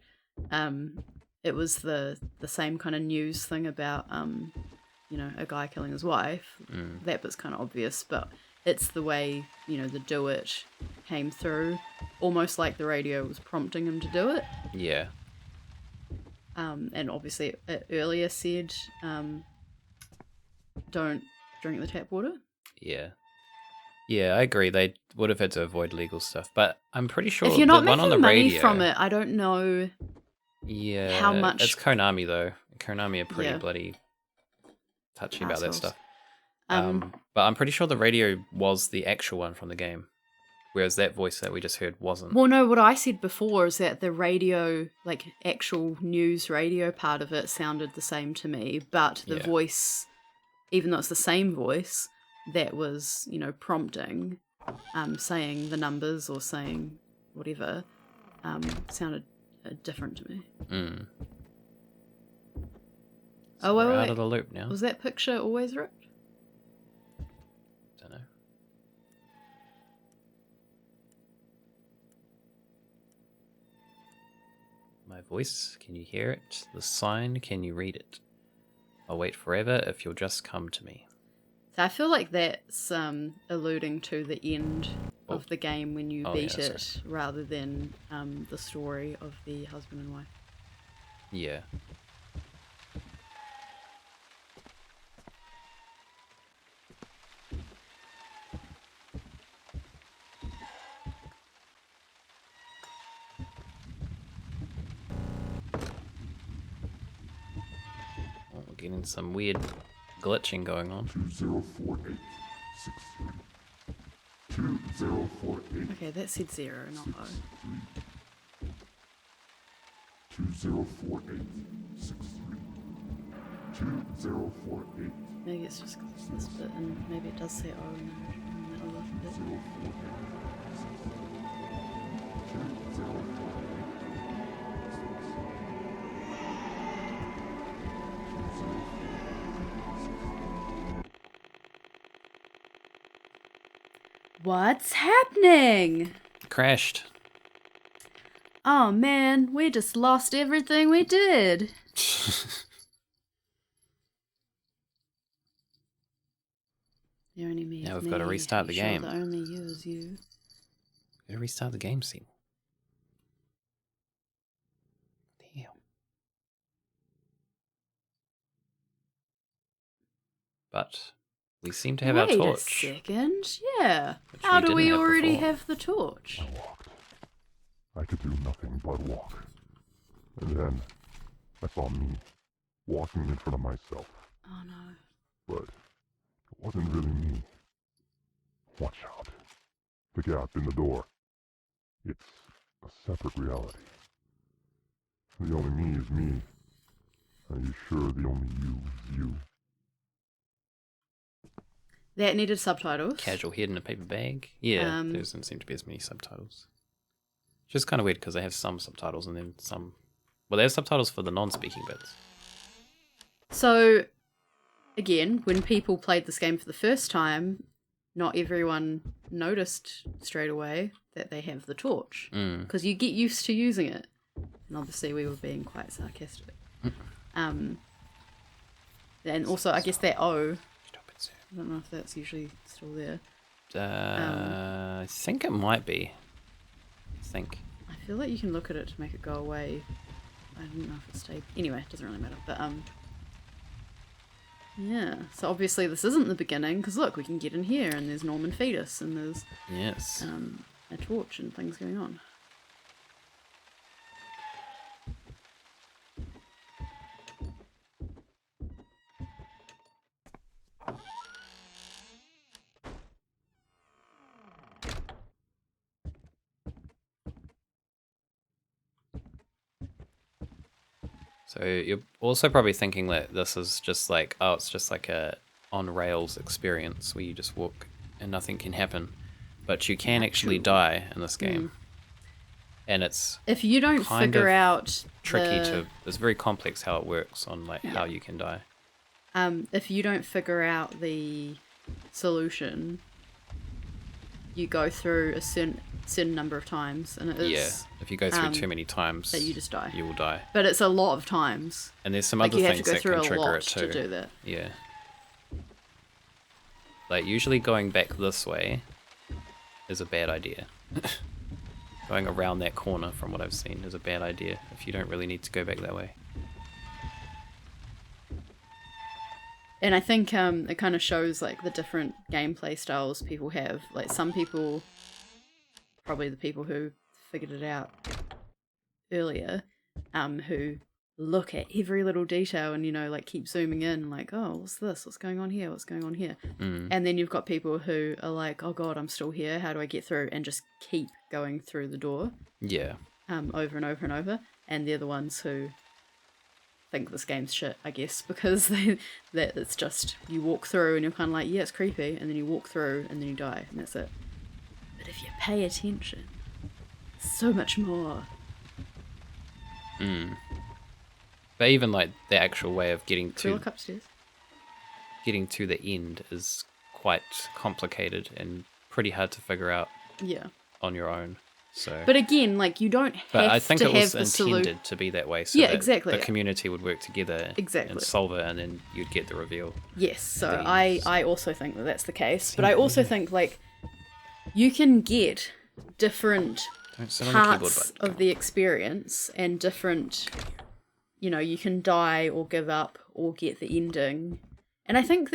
it was the same kind of news thing about, a guy killing his wife. That bit's kind of obvious, but it's the way, the do it came through, almost like the radio was prompting him to do it. Yeah. And obviously it earlier said, don't drink the tap water. Yeah. Yeah, I agree. They would have had to avoid legal stuff, but I'm pretty sure if you're not the one making on the money radio, from it, I don't know. Yeah, how much? It's Konami though. Konami are pretty bloody touchy about that stuff. But I'm pretty sure the radio was the actual one from the game, whereas that voice that we just heard wasn't. Well, no, what I said before is that the radio, actual news radio part of it sounded the same to me, but the voice, even though it's the same voice, that was, prompting, saying the numbers or saying whatever, sounded different to me. So wait. out of the loop now. Was that picture always ripped? Don't know. voice, can you hear it? The sign, can you read it? I'll wait forever if you'll just come to me. So I feel like that's alluding to the end of the game when you beat it, rather than the story of the husband and wife. Yeah. Oh, we're getting some weird glitching going on. 204863. 2048. Okay, that said 0, not O. 204863. 2048. Maybe it's just this bit, and maybe it does say O in the other bit. 2048. What's happening? Crashed. Oh man, we just lost everything we did. You're only me. Now we've got to restart the game. Sure, the only you is you. Gotta restart the game scene. Damn. But we seem to have our torch. Wait a second, yeah. Which How we do we didn't have already before. have the torch? I walked. I could do nothing but walk. And then I saw me walking in front of myself. Oh no. But it wasn't really me. Watch out. The gap in the door. It's a separate reality. The only me is me. Are you sure the only you is you? That needed subtitles. Casual head in a paper bag. Yeah, there doesn't seem to be as many subtitles. Which is kind of weird because they have some subtitles and then some... Well, they have subtitles for the non-speaking bits. So, again, when people played this game for the first time, not everyone noticed straight away that they have the torch. Because you get used to using it. And obviously we were being quite sarcastic. And also, I guess that O... I don't know if that's usually still there. I think it might be. I feel like you can look at it to make it go away. I don't know if it stayed. Anyway, it doesn't really matter. But yeah. So obviously this isn't the beginning because look, we can get in here and there's Norman Fetus and there's a torch and things going on. So you're also probably thinking that this is just like, oh, it's just like a on-rails experience where you just walk and nothing can happen. But you can actually die in this game. And it's if you don't figure out tricky to... It's very complex how it works on like how you can die. If you don't figure out the solution, you go through a certain number of times, and it is if you go through too many times, that you just die. You will die. But it's a lot of times. And there's some other things that can trigger it too. To do that. Yeah. Like usually going back this way is a bad idea. Going around that corner, from what I've seen, is a bad idea if you don't really need to go back that way. And I think it kind of shows like the different gameplay styles people have. Like some people, probably the people who figured it out earlier, who look at every little detail and, you know, like keep zooming in like, oh, what's this? What's going on here? What's going on here? And then you've got people who are like, oh God, I'm still here. How do I get through? And just keep going through the door. Yeah. Over and over and over. And they're the ones who think this game's shit, I guess, because that it's just, you walk through and you're kind of like, yeah, it's creepy. And then you walk through and then you die and that's it. But if you pay attention, so much more. But even like the actual way of getting Can we look upstairs? Getting to the end is quite complicated and pretty hard to figure out Yeah. on your own. So, but again, like you don't have but I think to it have was the intended solution. to be that way, so Yeah, that exactly. the community would work together and solve it, and then you'd get the reveal. Yes, so then I also think that that's the case, but I also think like you can get different Don't sit on the keyboard parts button. of the experience and different, you know, you can die or give up or get the ending. And I think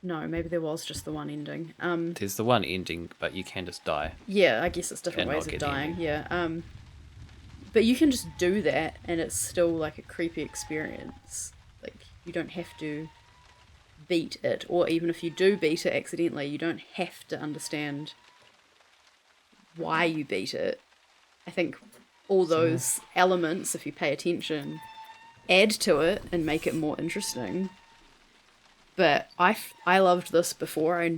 maybe there was just the one ending. There's the one ending, but you can just die. Yeah, I guess it's different And ways not of get the dying. ending. Yeah. But you can just do that and it's still like a creepy experience. Like you don't have to beat it, or even if you do beat it accidentally, you don't have to understand why you beat it. I think all those elements, if you pay attention, add to it and make it more interesting. But I loved this before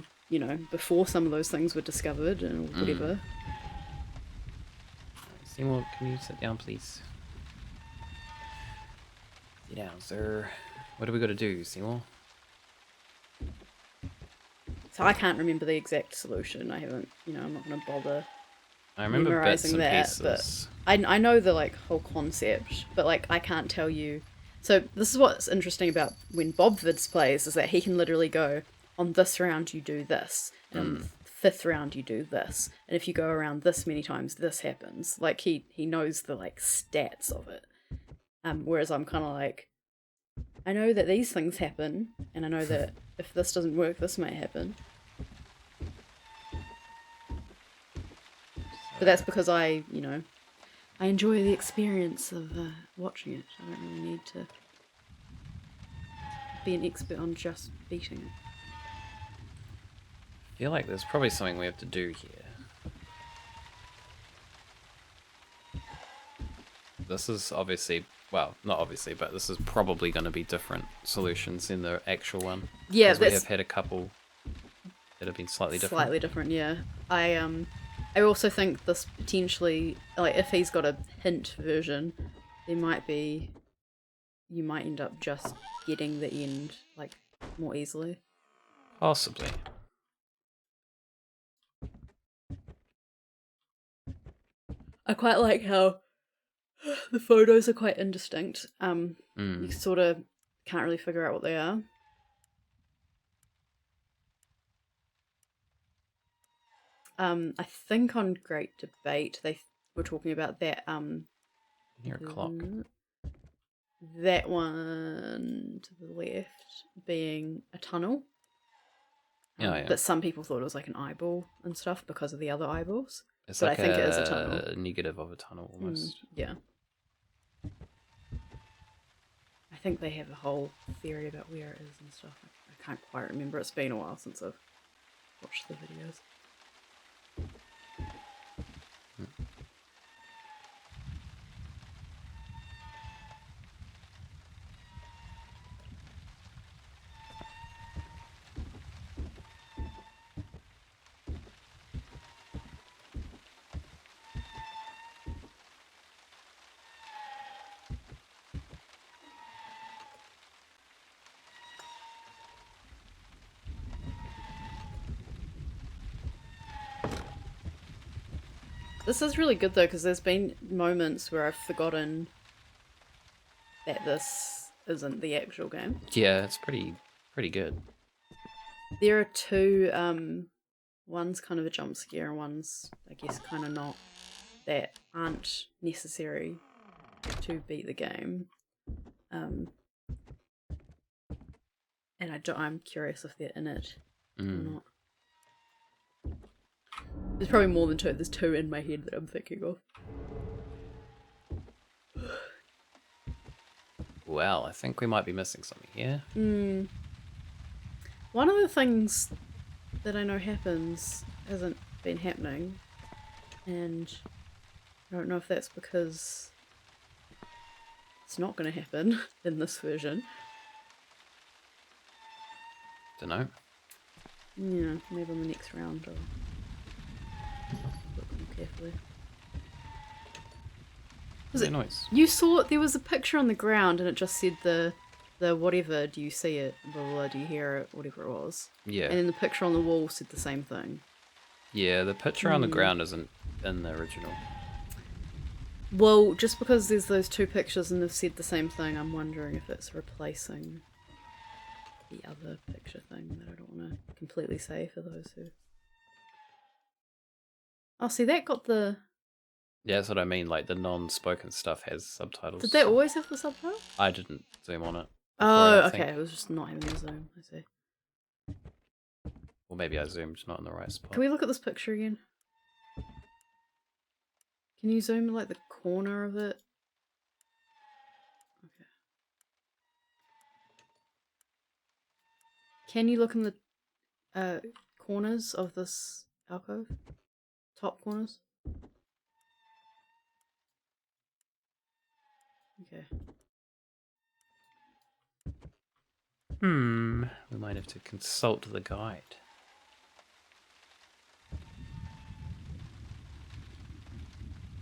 before some of those things were discovered and whatever. Seymour, can you sit down, please? Sit down, sir. What do we got to do, Seymour? So I can't remember the exact solution. I haven't, I'm not going to bother I remember bits memorizing and that. pieces. But I know the like whole concept, but like I can't tell you. So this is what's interesting about when Bob Vids plays is that he can literally go, on this round you do this, and on the fifth round you do this, and if you go around this many times this happens. Like he knows the like stats of it. Whereas I'm kind of like, I know that these things happen, and I know that if this doesn't work, this might happen. But that's because I enjoy the experience of watching it. I don't really need to be an expert on just beating it. I feel like there's probably something we have to do here. This is obviously, well, not obviously, but this is probably going to be different solutions in the actual one. Yeah, we have had a couple that have been slightly different. Slightly different, yeah. I also think this potentially, like, if he's got a hint version, you might end up just getting the end, like, more easily. Possibly. I quite like how the photos are quite indistinct. You sort of can't really figure out what they are. I think on Great Debate they were talking about that. Near a clock. That one to the left being a tunnel. Yeah. But some people thought it was like an eyeball and stuff because of the other eyeballs. It's but like I think it is a tunnel. A negative of a tunnel almost. Yeah. I think they have a whole theory about where it is and stuff. I can't quite remember. It's been a while since I've watched the videos. This is really good though, because there's been moments where I've forgotten that this isn't the actual game. Yeah, it's pretty good. There are two, one's kind of a jump scare and one's, I guess, kind of not, that aren't necessary to beat the game. And I'm curious if they're in it or not. There's probably more than two. There's two in my head that I'm thinking of. Well, I think we might be missing something here. One of the things that I know happens hasn't been happening, and I don't know if that's because it's not going to happen in this version. Dunno. Yeah, maybe on the next round I'll look more carefully. Was it noise? You saw there was a picture on the ground and it just said the whatever, do you see it, blah, blah, blah, do you hear it, whatever it was. Yeah. And then the picture on the wall said the same thing. Yeah, the picture on the ground isn't in the original. Well, just because there's those two pictures and they've said the same thing, I'm wondering if it's replacing the other picture thing that I don't want to completely say for those who... Oh, see, that got the... Yeah, that's what I mean. Like, the non-spoken stuff has subtitles. Did they always have the subtitles? I didn't zoom on it. Oh, okay. It was just not having a zoom. I see. Or maybe I zoomed not in the right spot. Can we look at this picture again? Can you zoom like the corner of it? Okay. Can you look in the corners of this alcove? Top corners? Okay. We might have to consult the guide.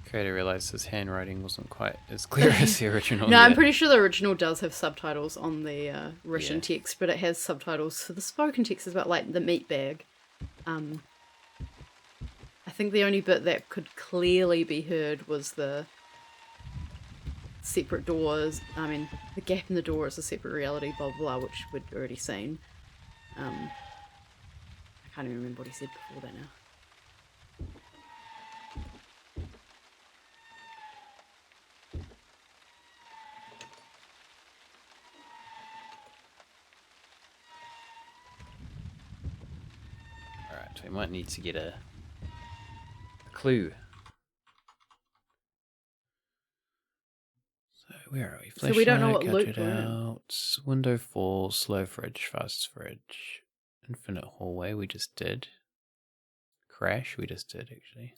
Creator realized his handwriting wasn't quite as clear as the original. No, I'm pretty sure the original does have subtitles on the written text, but it has subtitles for the spoken text as well, like the meat bag. I think the only bit that could clearly be heard was the separate doors. I mean, the gap in the door is a separate reality, blah, blah, blah, which we'd already seen. I can't even remember what he said before that now. Alright, we might need to get a clue. So where are we? So we don't know what Flashlight, loop we're in. out. Window fall, slow fridge, fast fridge. Infinite hallway, we just did. Crash, we just did actually.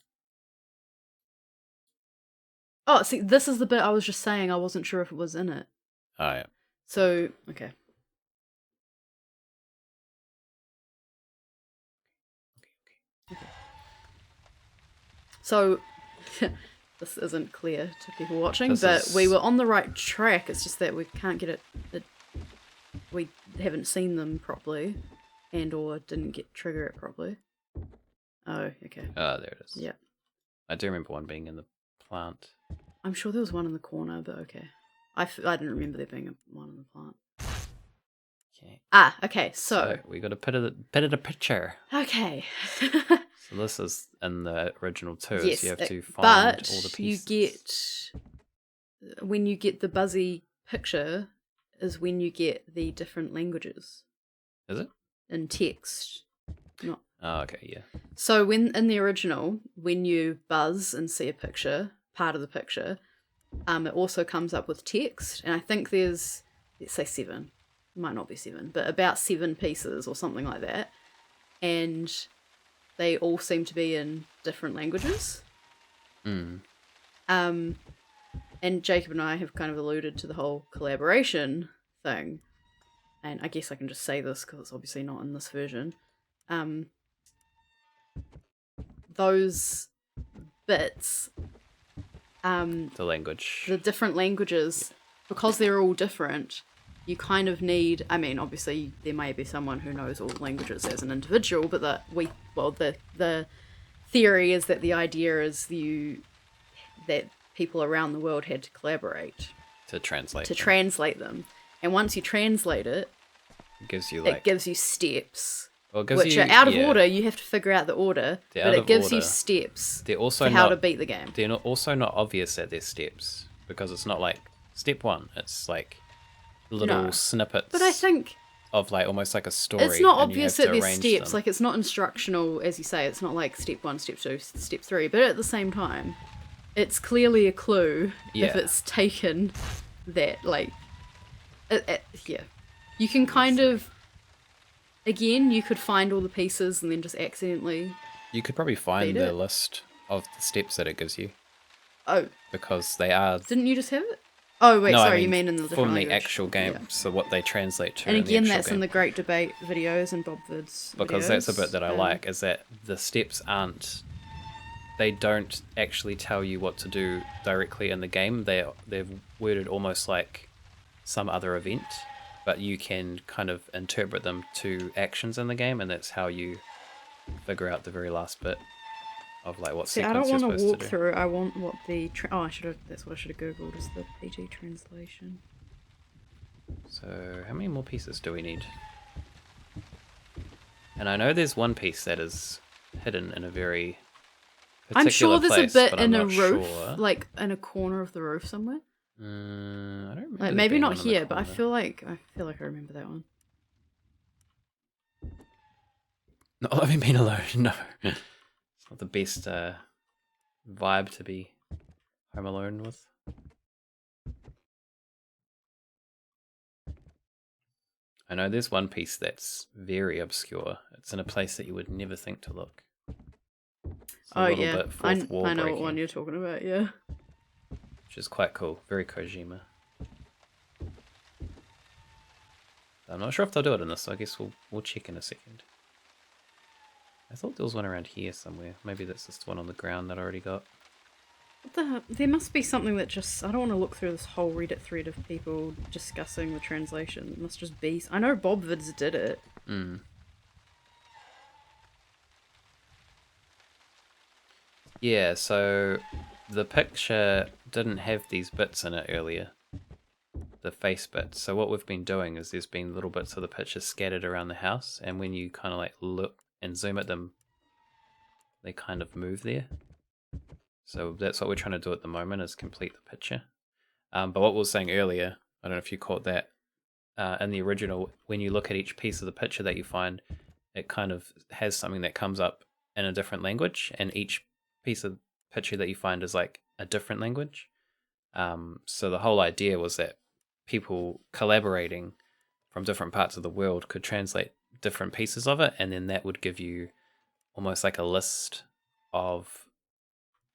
Oh, see, this is the bit I was just saying I wasn't sure if it was in it. Oh yeah. So, okay. So, this isn't clear to people watching, but we were on the right track. It's just that we can't get it. We haven't seen them properly, and or didn't trigger it properly. Oh, okay. Oh, there it is. Yeah. I do remember one being in the plant. I'm sure there was one in the corner, but okay. I didn't remember there being one in the plant. Okay. Ah, okay. So we got a bit of the picture. Okay. So this is in the original too. Yes, so you have to find but all the pieces. when you get the buzzy picture is when you get the different languages. Is it? In text. Not. Oh, okay, yeah. So when in the original, when you buzz and see a picture, part of the picture, it also comes up with text, and I think there's, let's say 7. It might not be 7, but about 7 pieces or something like that. And they all seem to be in different languages. And Jacob and I have kind of alluded to the whole collaboration thing. And I guess I can just say this because it's obviously not in this version. Those bits, The language. the different languages, because they're all different, you kind of need, I mean, obviously there may be someone who knows all languages as an individual, but the theory is that the idea is that people around the world had to collaborate To translate. translate them. And once you translate it, It gives you it gives you steps, well, it gives which you, are out of order. You have to figure out the order, They're but out it of gives you order. steps They're also for how not, to beat the game. They're also not obvious that they're steps, because it's not like step 1. It's like little snippets. But I think of like almost like a story. it's not and you obvious have that to there's arrange steps. them. Like, it's not instructional, as you say. It's not like step 1, step 2, step 3. But at the same time, it's clearly a clue if Yeah. it's taken that, like, yeah. You can kind of, again, you could find all the pieces and then just accidentally. You could probably find beat the it. list of the steps that it gives you, Oh, because they are. didn't you just have it? Oh, wait, No, sorry, I mean, you mean in the different from the language. actual game, Yeah. so what they translate to. And in again, the actual that's game. in the Great Debate videos and Bob Vid's Because videos. that's a bit that I like, is that the steps aren't. They don't actually tell you what to do directly in the game. They're worded almost like some other event, but you can kind of interpret them to actions in the game, and that's how you figure out the very last bit of like what See, I sequence don't you're want supposed to to walk do. through. I want what the that's what I should have googled is the PG translation. So how many more pieces do we need? And I know there's one piece that is hidden in a very particular I'm sure there's place, a bit but in I'm a not roof, sure. like in a corner of the roof somewhere. I don't remember. Like there maybe being not one in the here, but I corner. feel like I remember that one. Not having been alone, no. It's not the best vibe to be home alone with. I know there's one piece that's very obscure. It's in a place that you would never think to look. It's a little bit fourth wall I know breaking, what one you're talking about. Yeah. which is quite cool. Very Kojima. I'm not sure if they'll do it in this, so I guess we'll check in a second. I thought there was one around here somewhere. Maybe that's just one on the ground that I already got. There must be something that just... I don't want to look through this whole Reddit thread of people discussing the translation. It must just be... I know Bob Vids did it. Yeah, so the picture didn't have these bits in it earlier. The face bits. So what we've been doing is there's been little bits of the picture scattered around the house, and when you kind of like look and zoom at them, they kind of move there. So that's what we're trying to do at the moment, is complete the picture. But what we were saying earlier, I don't know if you caught that, in the original, when you look at each piece of the picture that you find, it kind of has something that comes up in a different language, and each piece of picture that you find is like a different language. So the whole idea was that people collaborating from different parts of the world could translate different pieces of it, and then that would give you almost like a list of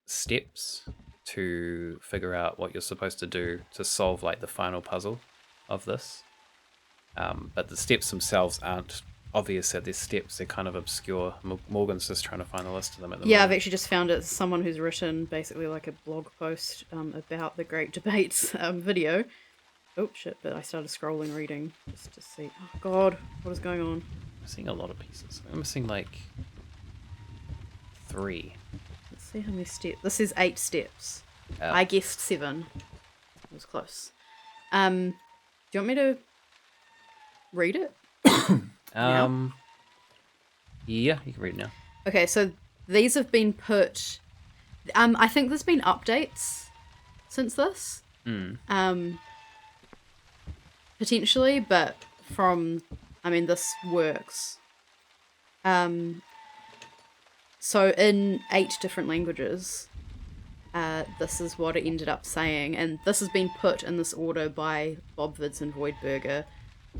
steps to figure out what you're supposed to do to solve like the final puzzle of this. But the steps themselves aren't obvious that they're steps, they're kind of obscure. Morgan's just trying to find a list of them at the moment. I've actually just found it. Someone who's written basically like a blog post about the Great Debates video. Oh shit, but I started scrolling reading just to see. Oh god, what is going on? I'm missing a lot of pieces. I'm missing like 3. Let's see how many steps. This is 8 steps. Oh. I guessed 7. It was close. Do you want me to read it? Yeah, you can read it now. Okay, so these have been put... I think there's been updates since this. Potentially, but this works. So in 8 different languages, this is what it ended up saying, and this has been put in this order by Bob Vids and Voidburger,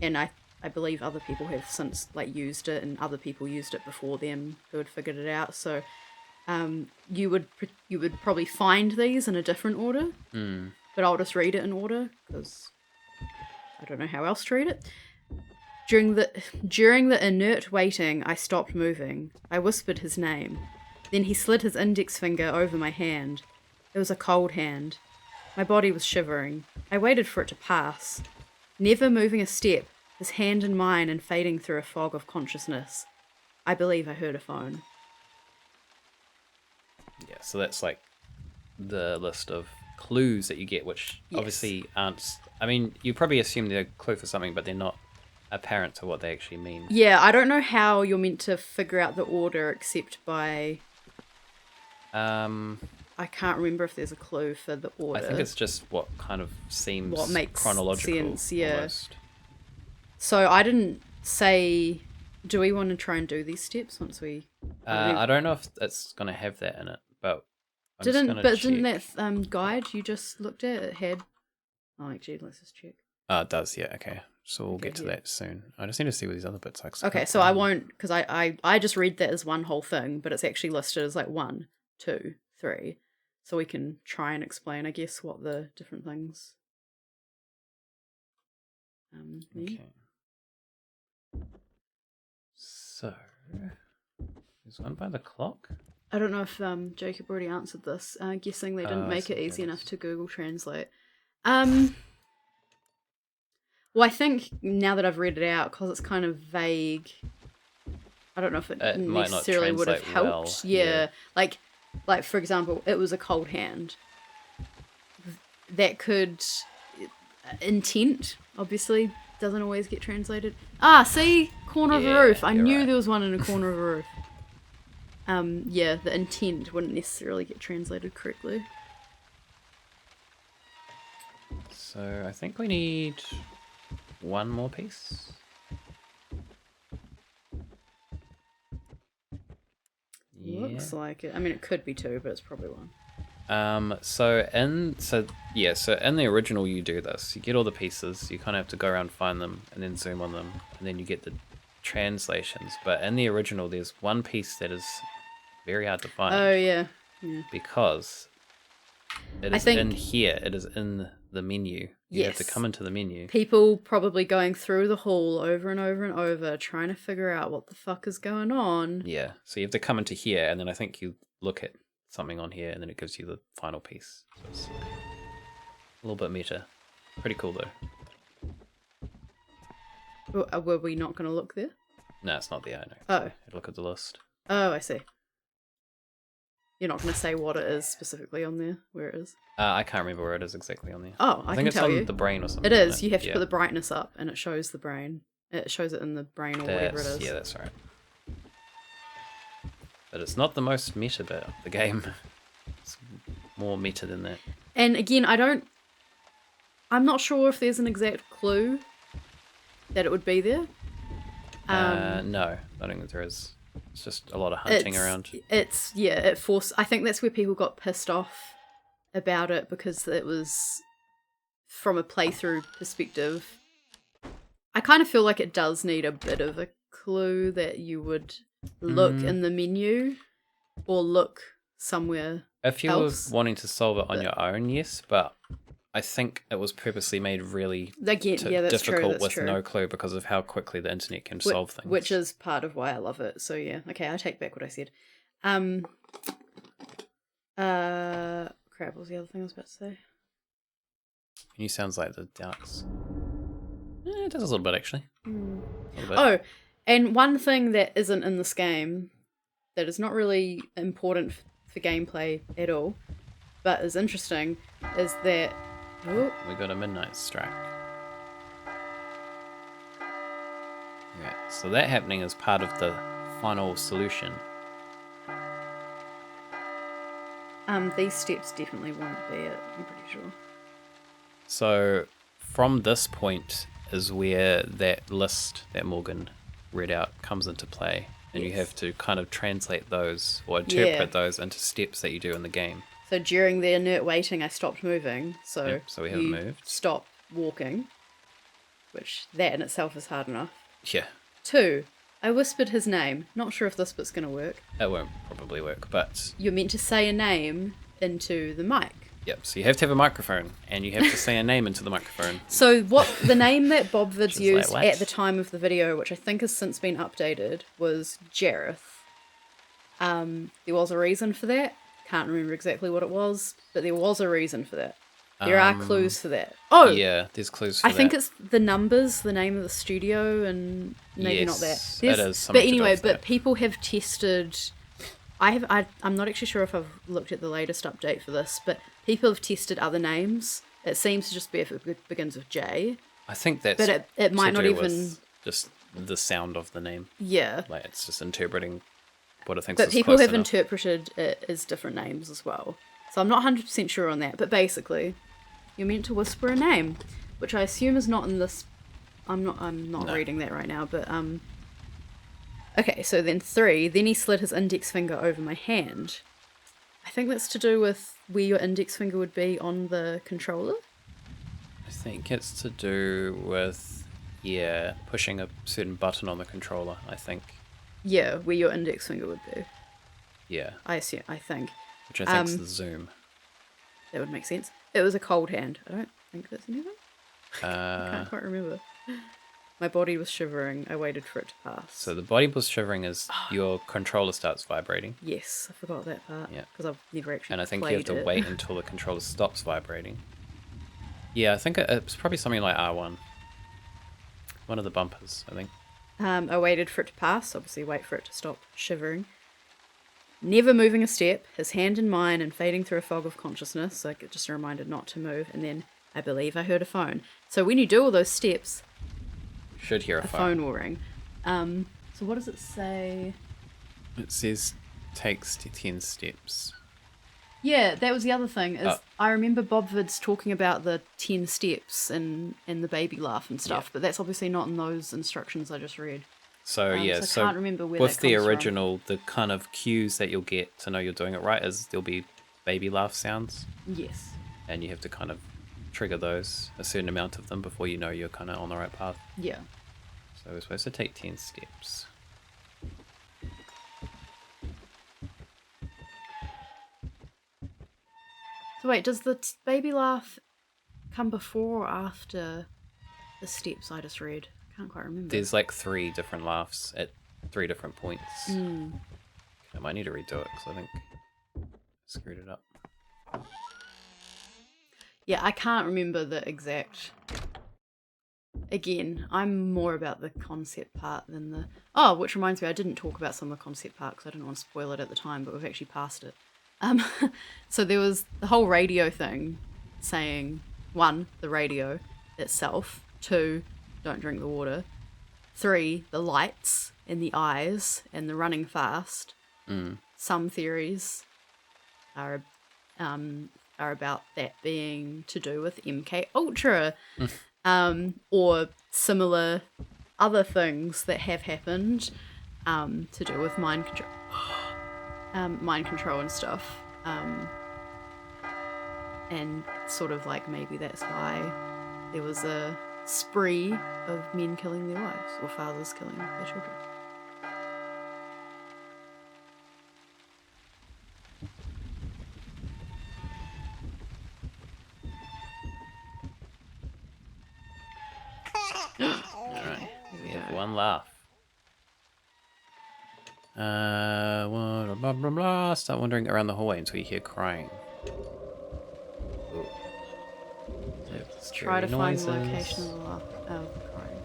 and I believe other people have since like used it, and other people used it before them who had figured it out. So you would probably find these in a different order, but I'll just read it in order because I don't know how else to read it. During the inert waiting, I stopped moving. I whispered his name. Then he slid his index finger over my hand. It was a cold hand. My body was shivering. I waited for it to pass. Never moving a step, his hand in mine and fading through a fog of consciousness. I believe I heard a phone. Yeah, so that's like the list of clues that you get, which obviously aren't... I mean, you probably assume they're a clue for something, but they're not apparent to what they actually mean. Yeah, I don't know how you're meant to figure out the order except by... I can't remember if there's a clue for the order. I think it's just what kind of seems what makes chronological. Sense, yeah. Almost. So I didn't say... Do we want to try and do these steps once we... I don't know if it's going to have that in it, but didn't that guide you just looked at, it had... Oh, actually, let's just check. It does, yeah, okay. So we'll get to that soon. I just need to see what these other bits are. Okay, so I won't... Because I just read that as one whole thing, but it's actually listed as like 1, 2, 3. So we can try and explain, I guess, what the different things mean. Okay. So, there's one by the clock. I don't know if Jacob already answered this. Guessing they didn't make it easy enough to Google Translate. Well, I think now that I've read it out, because it's kind of vague, I don't know if it It might not necessarily would have translate helped. well, Yeah. Like for example, it was a cold hand. That could intent obviously doesn't always get translated. Ah, see, corner of a roof. I knew there was one in a corner of a roof. Yeah, the intent wouldn't necessarily get translated correctly. So I think we need one more piece. Looks like it. I mean, it could be two, but it's probably one. So in the original you do this. You get all the pieces, you kind of have to go around, find them, and then zoom on them, and then you get the translations. But in the original there's one piece that is very hard to find. Oh yeah. Because it is in here, it is in the menu. You have to come into the menu. People probably going through the hall over and over and over, trying to figure out what the fuck is going on. Yeah, so you have to come into here, and then I think you look at something on here, and then it gives you the final piece. So it's a little bit meta. Pretty cool, though. Were we not going to look there? No, it's not there, I know. Oh. Look at the list. Oh, I see. You're not going to say what it is specifically on there, where it is? I can't remember where it is exactly on there. Oh, I think it's on the brain or something. It is. You have to put the brightness up, and it shows the brain. It shows it in the brain or whatever it is. Yeah, that's right. But it's not the most meta bit of the game. It's more meta than that. And again, I'm not sure if there's an exact clue that it would be there. No, I don't think there is. It's just a lot of hunting around. I think that's where people got pissed off about it, because it was from a playthrough perspective. I kind of feel like it does need a bit of a clue that you would look in the menu or look somewhere if you else. were wanting to solve it on your own, yes, but I think it was purposely made really difficult with no clue because of how quickly the internet can solve things. Which is part of why I love it. So yeah, okay, I take back what I said. Crap, what was the other thing I was about to say? You sounds like the ducks. It does a little bit, actually. Oh, and one thing that isn't in this game, that is not really important for gameplay at all, but is interesting, is that... Oh. We got a midnight strike. Yeah, so that happening is part of the final solution. These steps definitely won't be it, I'm pretty sure. So from this point is where that list that Morgan read out comes into play, and you have to kind of translate those or interpret those into steps that you do in the game. So during the inert waiting, I stopped moving. So we haven't moved. Stop walking, which that in itself is hard enough. Yeah. 2, I whispered his name. Not sure if this bit's going to work. It won't probably work, but... You're meant to say a name into the mic. Yep, so you have to have a microphone, and you have to say a name into the microphone. So the name that BobVids used at the time of the video, which I think has since been updated, was Jareth. There was a reason for that. Can't remember exactly what it was, but there was a reason for that. There are clues for that. Oh! Yeah, there's clues for that. I think it's the numbers, the name of the studio, and maybe not that. It is something but anyway, to do with that. People have tested... I'm not actually sure if I've looked at the latest update for this, but people have tested other names. It seems to just be if it begins with J. I think that's... But it might not even... with just the sound of the name. Yeah. Like, it's just interpreting what it thinks But is people close have enough. interpreted it as different names as well. So I'm not 100% sure on that. But basically, you're meant to whisper a name, which I assume is not in this... I'm not reading that right now, but... Okay, so then 3, then he slid his index finger over my hand. I think that's to do with where your index finger would be on the controller. I think it's to do with, pushing a certain button on the controller, I think. Yeah, where your index finger would be. Yeah. I think. Which I think is the zoom. That would make sense. It was a cold hand. I don't think that's anything. I can't quite remember. My body was shivering. I waited for it to pass. So the body was shivering as your controller starts vibrating. Yes, I forgot that part. Yeah. Because I've never actually And I think played you have to it. wait until the controller stops vibrating. Yeah, I think it's probably something like R1. One of the bumpers, I think. I waited for it to pass, obviously wait for it to stop shivering. Never moving a step, his hand in mine and fading through a fog of consciousness, like just a reminder not to move, and then I believe I heard a phone. So when you do all those steps, should hear a phone will ring. So what does it say? It says takes 10 steps. Yeah, that was the other thing. I remember Bob Vids talking about the 10 steps and the baby laugh and stuff, but that's obviously not in those instructions I just read. So I can't remember where with that the comes original, the kind of cues that you'll get to know you're doing it right is there'll be baby laugh sounds. Yes. And you have to kind of trigger those, a certain amount of them, before you know you're kind of on the right path. Yeah. So we're supposed to take 10 steps. So wait, does the baby laugh come before or after the steps I just read? I can't quite remember. There's like 3 different laughs at 3 different points. I might need to redo it because I think I screwed it up. Yeah, I can't remember the exact... Again, I'm more about the concept part than the... Oh, which reminds me, I didn't talk about some of the concept part because I didn't want to spoil it at the time, but we've actually passed it. So there was the whole radio thing saying, 1, the radio itself, 2, don't drink the water, 3, the lights in the eyes and the running fast. Some theories are about that being to do with MK Ultra, or similar other things that have happened to do with mind control and stuff, and sort of like maybe that's why there was a spree of men killing their wives or fathers killing their children. Alright, we have 1 laugh. Blah, blah, blah, blah. Start wandering around the hallway until you hear crying. Ooh. Try to find the location of the laugh. Crying.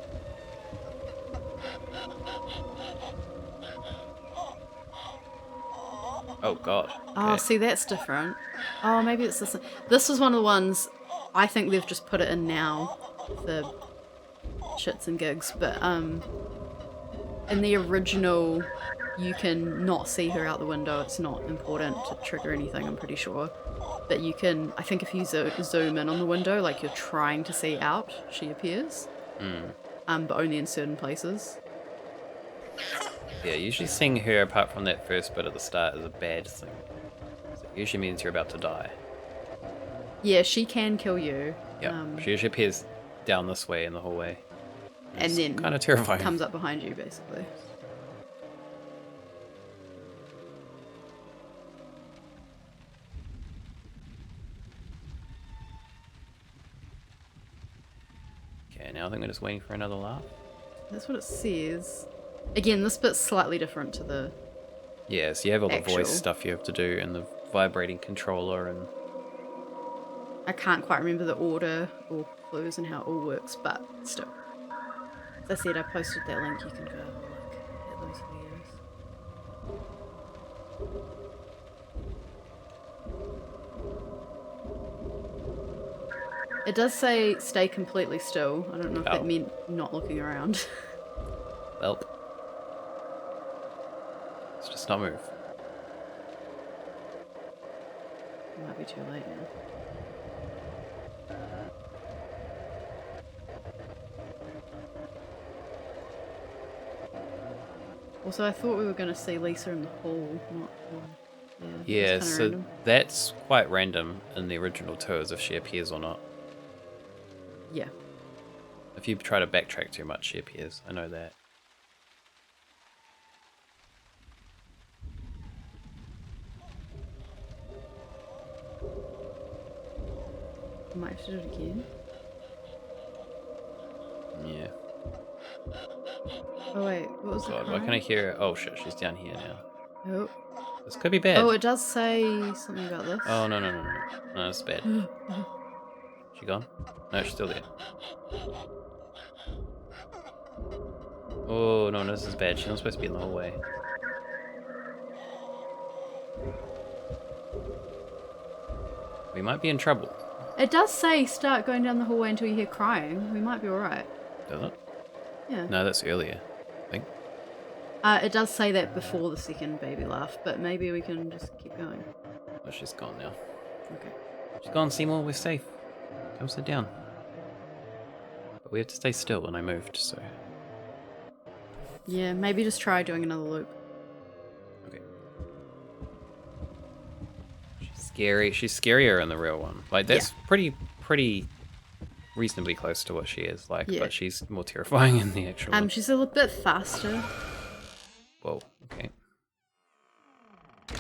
Oh god. Oh, Okay. see, that's different. Oh, maybe it's this. This was one of the ones I think they've just put it in now for shits and gigs, but in the original you can not see her out the window. It's not important to trigger anything, I'm pretty sure. But you can, I think if you zoom in on the window, like you're trying to see out, she appears. But only in certain places. Yeah, usually seeing her apart from that first bit at the start is a bad thing. It usually means you're about to die. Yeah, she can kill you. Yeah, she usually appears down this way in the hallway. And then kind of terrifying. Comes up behind you, basically. Okay, now I think we're just waiting for another laugh. That's what it says. Again, this bit's slightly different to the... Yeah, so you have all the actual voice stuff you have to do and the vibrating controller and... I can't quite remember the order or clues and how it all works, but still. As I said, I posted that link, you can go have a look at those videos. It does say stay completely still. I don't know if that meant not looking around. Welp. Let's just not move. It might be too late now. Also, I thought we were going to see Lisa in the hall, not... Yeah, so random. That's quite random in the original too, as if she appears or not. Yeah. If you try to backtrack too much, she appears. I know that. I might have to do it again. Yeah. Oh wait, what was God, the why can I hear her? Oh shit, she's down here now. Oh. This could be bad. Oh, it does say something about this. Oh, no. No, that's bad. She gone? No, she's still there. Oh, no, this is bad. She's not supposed to be in the hallway. We might be in trouble. It does say start going down the hallway until you hear crying. We might be alright. Does it? Yeah. No, that's earlier, I think. It does say that before the second baby laugh, but maybe we can just keep going. Oh, she's gone now. Okay. She's gone, Seymour. We're safe. Come sit down. But we have to stay still when I moved, so... Yeah, maybe just try doing another loop. Okay. She's scary. She's scarier in the real one. Like, that's pretty reasonably close to what she is like, but she's more terrifying in the actual one. She's a little bit faster. Whoa, okay.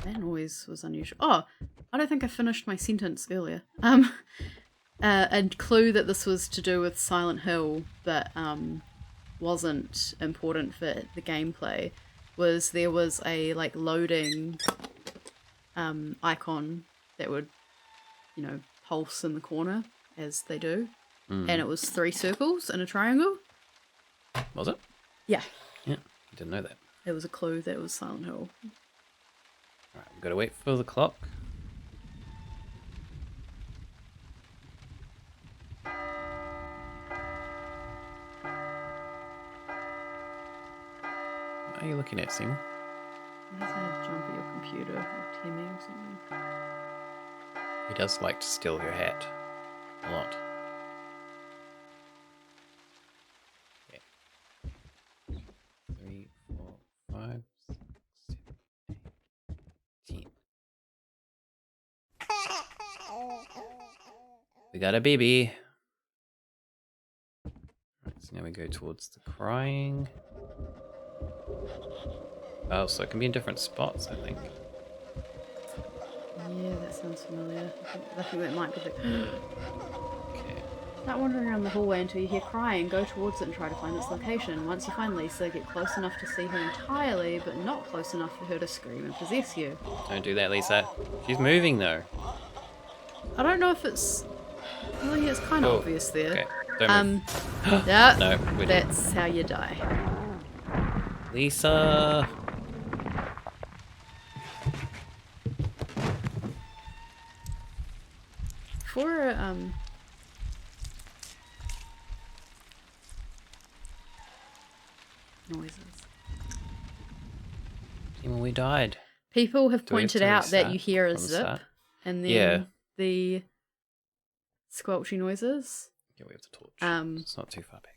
That noise was unusual. Oh, I don't think I finished my sentence earlier. A clue that this was to do with Silent Hill, but wasn't important for the gameplay, was there was a like loading icon that would, you know, pulse in the corner as they do, and it was 3 circles in a triangle. Was it? Yeah. Yeah, I didn't know that. It was a clue that it was Silent Hill. Alright, we've got to wait for the clock. What are you looking at, Seymour? Why does that jump at your computer or Timmy or something? He does like to steal your hat. A lot. Okay. 3, 4, 5, 6, 7, 8, 10. We got a baby. Right, so now we go towards the crying. Oh, so it can be in different spots, I think. Yeah, that sounds familiar. I think that might be the... Okay. Start wandering around the hallway until you hear crying. Go towards it and try to find its location. Once you find Lisa, get close enough to see her entirely, but not close enough for her to scream and possess you. Don't do that, Lisa. She's moving, though. I don't know if it's... Well, yeah, it's kind of Oh, obvious there. Okay, don't move. Yeah, No, we didn't. that's how you die. Lisa! For, noises. When we died. People have Do we have pointed to out that restart you hear a from the zip, start? and then Yeah. the squelchy noises, Yeah, we have the torch. Um, It's not too far back.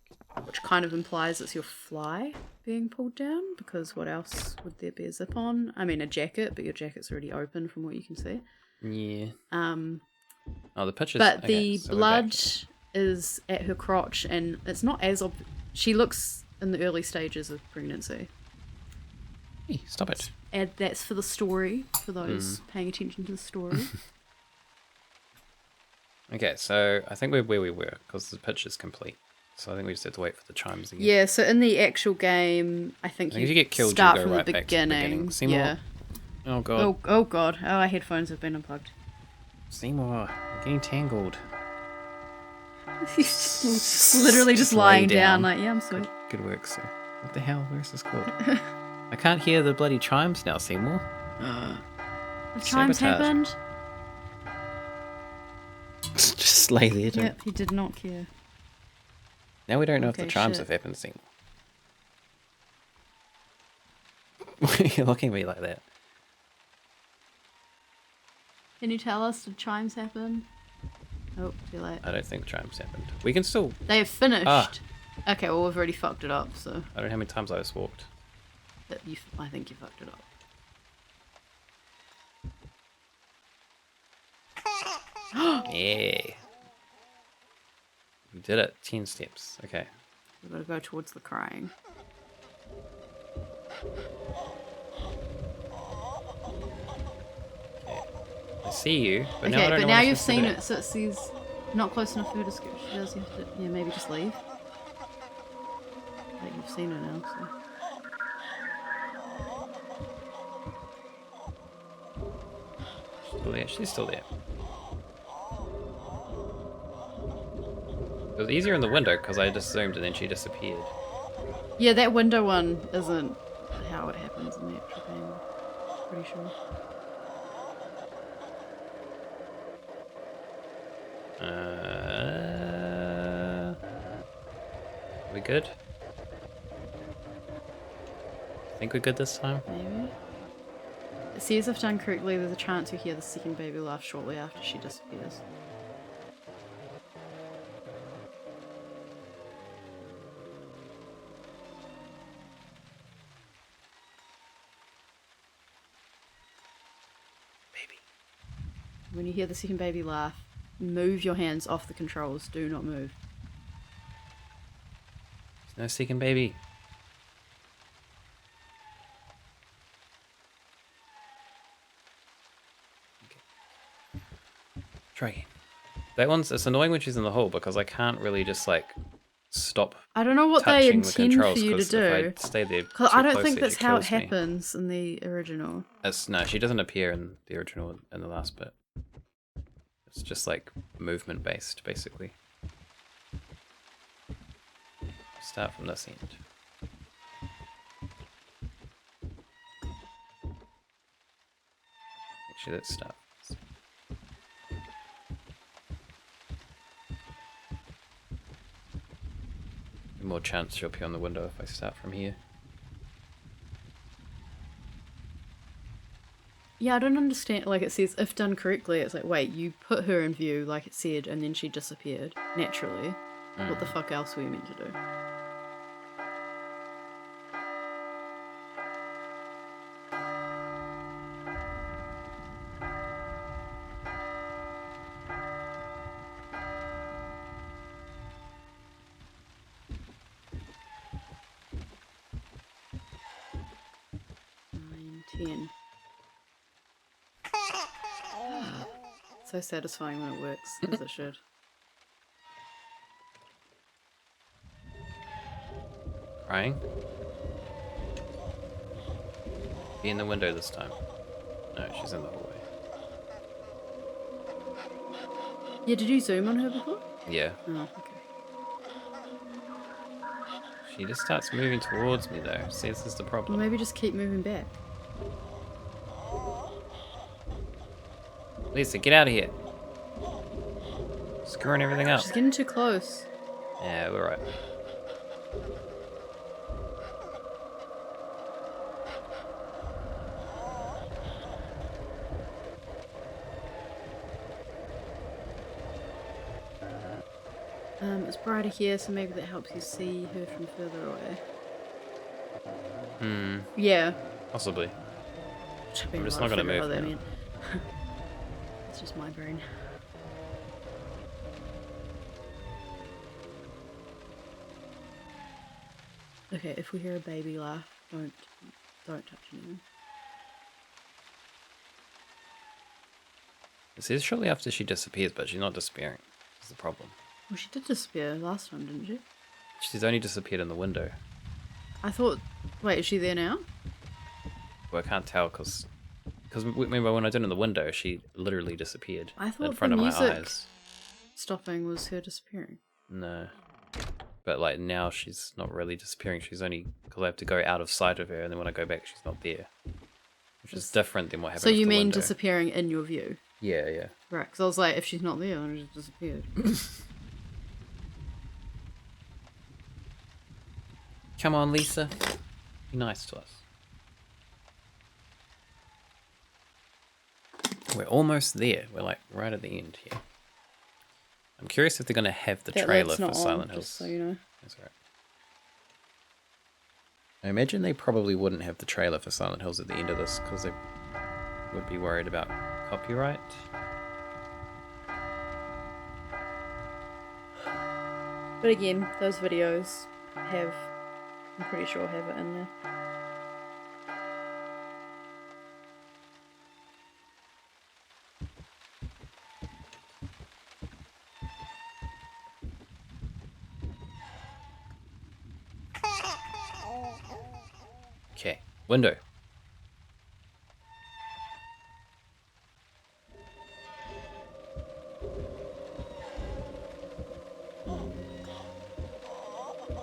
which kind of implies it's your fly being pulled down, because what else would there be a zip on? I mean, a jacket, but your jacket's already open from what you can see. Yeah. Oh, the pictures. But okay, the so we're blood back. is at her crotch, and it's not as she looks in the early stages of pregnancy. Hey, stop it. And that's for the story, for those paying attention to the story. Okay, so I think we're where we were because the picture's complete. So I think we just have to wait for the chimes again. Yeah, so in the actual game, I think if you get killed, start you go from right the back to the beginning. beginning. Seymour. Yeah. Oh god. Oh god. Oh, our headphones have been unplugged. Seymour, we're getting tangled. He's literally just Lay lying down like, yeah, I'm sweet. Good work, sir. What the hell? Where's this called? I can't hear the bloody chimes now, Seymour. The chimes Sabotage. happened. Just lay there. Don't... Yep, he did not care. Now we don't know if Okay, the chimes shit. have happened, Seymour. Why are you looking at me like that? Can you tell us, did chimes happen? Oh, too late. I don't think chimes happened. We can still... They have finished. Ah. Okay, well, we've already fucked it up, so I don't know how many times I just walked. I think you fucked it up. Yeah. We did it. 10 steps. Okay. We've got to go towards the crying. I see you, but Okay, now I don't but know now what I'm you've supposed to seen do. it, so it says not close enough for her to skip. She does have to, yeah, maybe just leave. Like, you've seen her now, so. Still there. She's still there. It was easier in the window because I just zoomed and then she disappeared. Yeah, that window one isn't how it happens in the actual game. Pretty sure. We good? Think we're good this time? Maybe. It says if done correctly, there's a chance you hear the second baby laugh shortly after she disappears. Baby. When you hear the second baby laugh, move your hands off the controls. Do not move. There's no second baby. Try again. That one's, it's annoying when she's in the hole because I can't really just like stop. I don't know what they touching the intend for controls, you to 'cause do. if I stay there too I don't closely, think that's she how it kills me. happens in the original. No, she doesn't appear in the original in the last bit. It's just like movement based, basically. Start from this end. Actually, let's start. More chance she'll appear on the window if I start from here. Yeah, I don't understand. Like, it says, if done correctly, it's like, wait, you put her in view, like it said, and then she disappeared, naturally. What the fuck else were you meant to do? Nine, 10. So satisfying when it works, as it should. Crying? Be in the window this time. No, she's in the hallway. Yeah, did you zoom on her before? Yeah. Oh, okay. She just starts moving towards me though. See, this is the Well, problem. maybe just keep moving back. Lisa, get out of here. Screwing everything up. She's getting too close. Yeah, we're right. It's brighter here, so maybe that helps you see her from further away. Yeah. Possibly. I'm just not gonna move now. It's just my brain. Okay, if we hear a baby laugh, don't touch anything. It says shortly after she disappears, but she's not disappearing. That's the problem. Well, she did disappear last time, didn't she? She's only disappeared in the window. I thought... Wait, is she there now? Well, I can't tell because remember when I did it in the window, she literally disappeared I thought in front the of my music eyes. stopping was her disappearing. No. But like now she's not really disappearing. She's only because I have to go out of sight of her, and then when I go back, she's not there, which is different than what happened. So you with the mean window. disappearing in your view? Yeah, yeah. Right, because I was like, if she's not there, then she just disappeared. Come on, Lisa. Be nice to us. We're almost there. We're like right at the end here. I'm curious if they're going to have the That trailer light's for not on, Silent Hills. just so you know. That's right. I imagine they probably wouldn't have the trailer for Silent Hills at the end of this because they would be worried about copyright. But again, those videos have, I'm pretty sure, have it in there. Okay, window.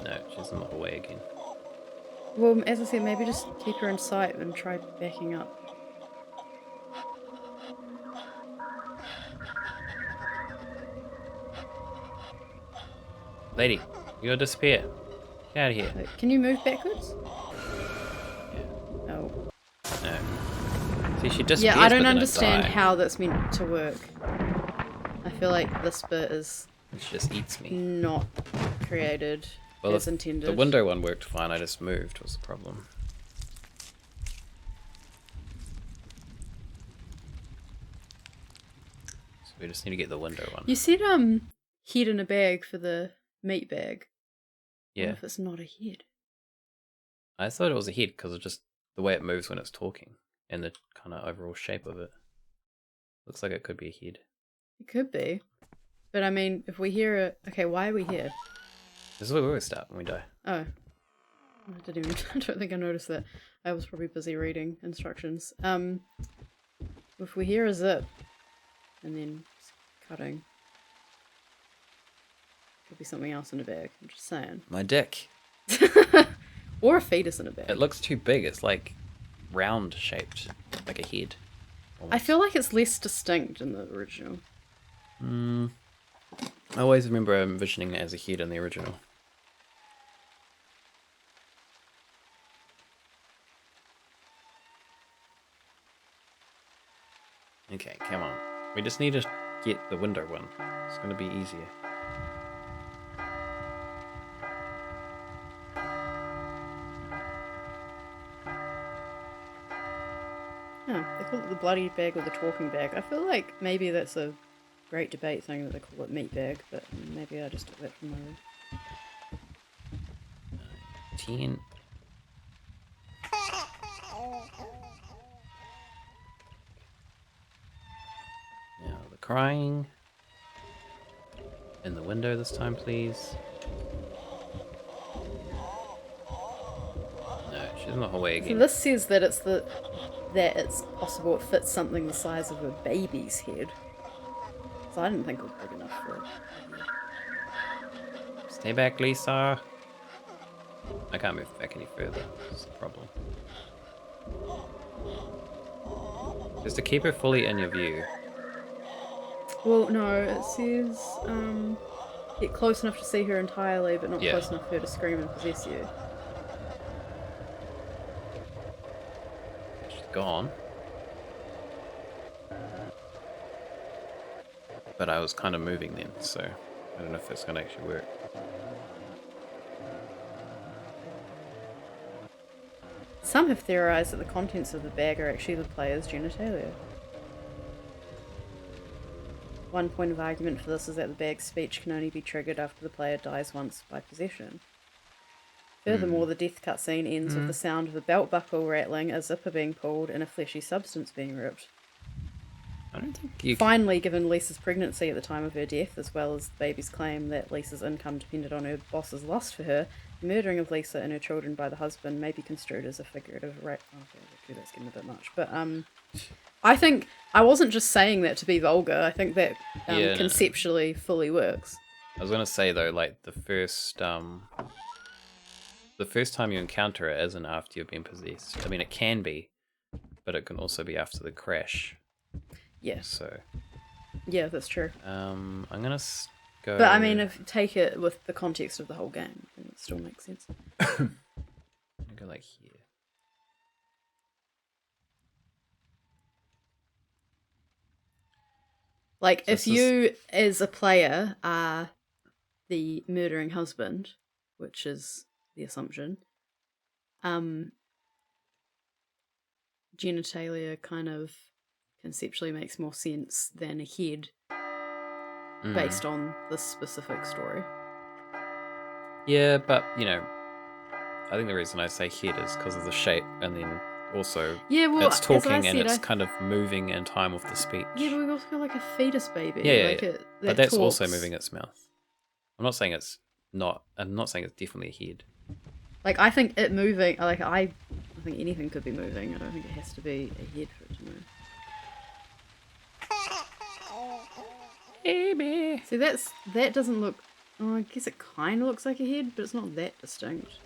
No, she's in the hallway again. Well, as I said, maybe just keep her in sight and try backing up. Lady, you gotta disappear. Get out of here. Wait, can you move backwards? Yeah. Oh. No. See, she disappears. Yeah, I don't but then understand die. how that's meant to work. I feel like this bit is She just eats me. not created as intended. The window one worked fine. I just moved was the problem. So we just need to get the window one. You said head in a bag for the meat bag. Yeah. What if it's not a head? I thought it was a head because of just the way it moves when it's talking and the kind of overall shape of it. Looks like it could be a head. It could be. But I mean, if we hear it... Okay, why are we here? This is where we always start when we die. Oh. I didn't even... I don't think I noticed that. I was probably busy reading instructions. If we hear a zip, and then cutting, could be something else in a bag. I'm just saying. My dick. Or a fetus in a bag. It looks too big. It's like round shaped, like a head. Almost. I feel like it's less distinct in the original. I always remember envisioning it as a head in the original. Okay, come on. We just need to get the window one. It's going to be easier. Oh, they call it the bloody bag or the talking bag. I feel like maybe that's a great debate thing that they call it meat bag, but maybe I just took that from my room. 10. Now the crying. In the window this time, please. No, she's in the hallway So again. this says that it's possible it fits something the size of a baby's head. So I didn't think it was big enough for it. Stay back, Lisa. I can't move back any further. That's the problem. Just to keep her fully in your view. Well, no, it says get close enough to see her entirely, but not close enough for her to scream and possess you. She's gone. But I was kind of moving then, so I don't know if that's going to actually work. Some have theorized that the contents of the bag are actually the player's genitalia. One point of argument for this is that the bag's speech can only be triggered after the player dies once by possession. Furthermore, the death cutscene ends with the sound of a belt buckle rattling, a zipper being pulled, and a fleshy substance being ripped. I don't think you Finally, given Lisa's pregnancy at the time of her death, as well as the baby's claim that Lisa's income depended on her boss's lust for her, the murdering of Lisa and her children by the husband may be construed as a figurative rape. Okay, that's getting a bit much. But I think I wasn't just saying that to be vulgar. I think that conceptually fully works. I was gonna say though, like the first time you encounter it isn't after you've been possessed. I mean, it can be, but it can also be after the crash. Yeah. So. Yeah, that's true. I'm gonna go. But I mean, if you take it with the context of the whole game, then it still makes sense. I'm gonna go like here. Like, if you, as a player, are the murdering husband, which is the assumption, genitalia kind of conceptually makes more sense than a head based on this specific story. Yeah, but, you know, I think the reason I say head is because of the shape, and then also it's talking and it's kind of moving in time with the speech. Yeah, but we've also got like a fetus baby. Yeah, like but that's also moving its mouth. I'm not saying it's definitely a head. Like, I think it moving, like, I think anything could be moving. I don't think it has to be a head for it to move. Baby. See, that doesn't look... Oh, I guess it kind of looks like a head, but it's not that distinct.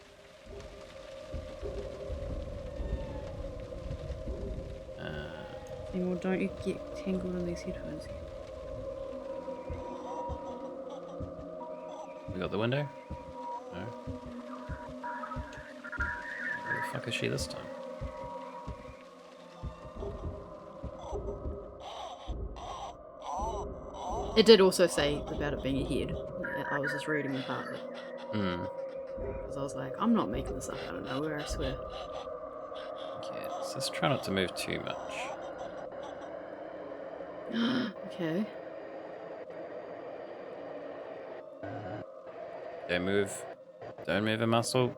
Seymour, don't you get tangled in these headphones. We got the window? No. Where the fuck is she this time? It did also say about it being a head. I was just reading the part of it. Because I was like, I'm not making this up out of nowhere, I swear. Okay, let's just try not to move too much. Okay. Don't move. Don't move a muscle.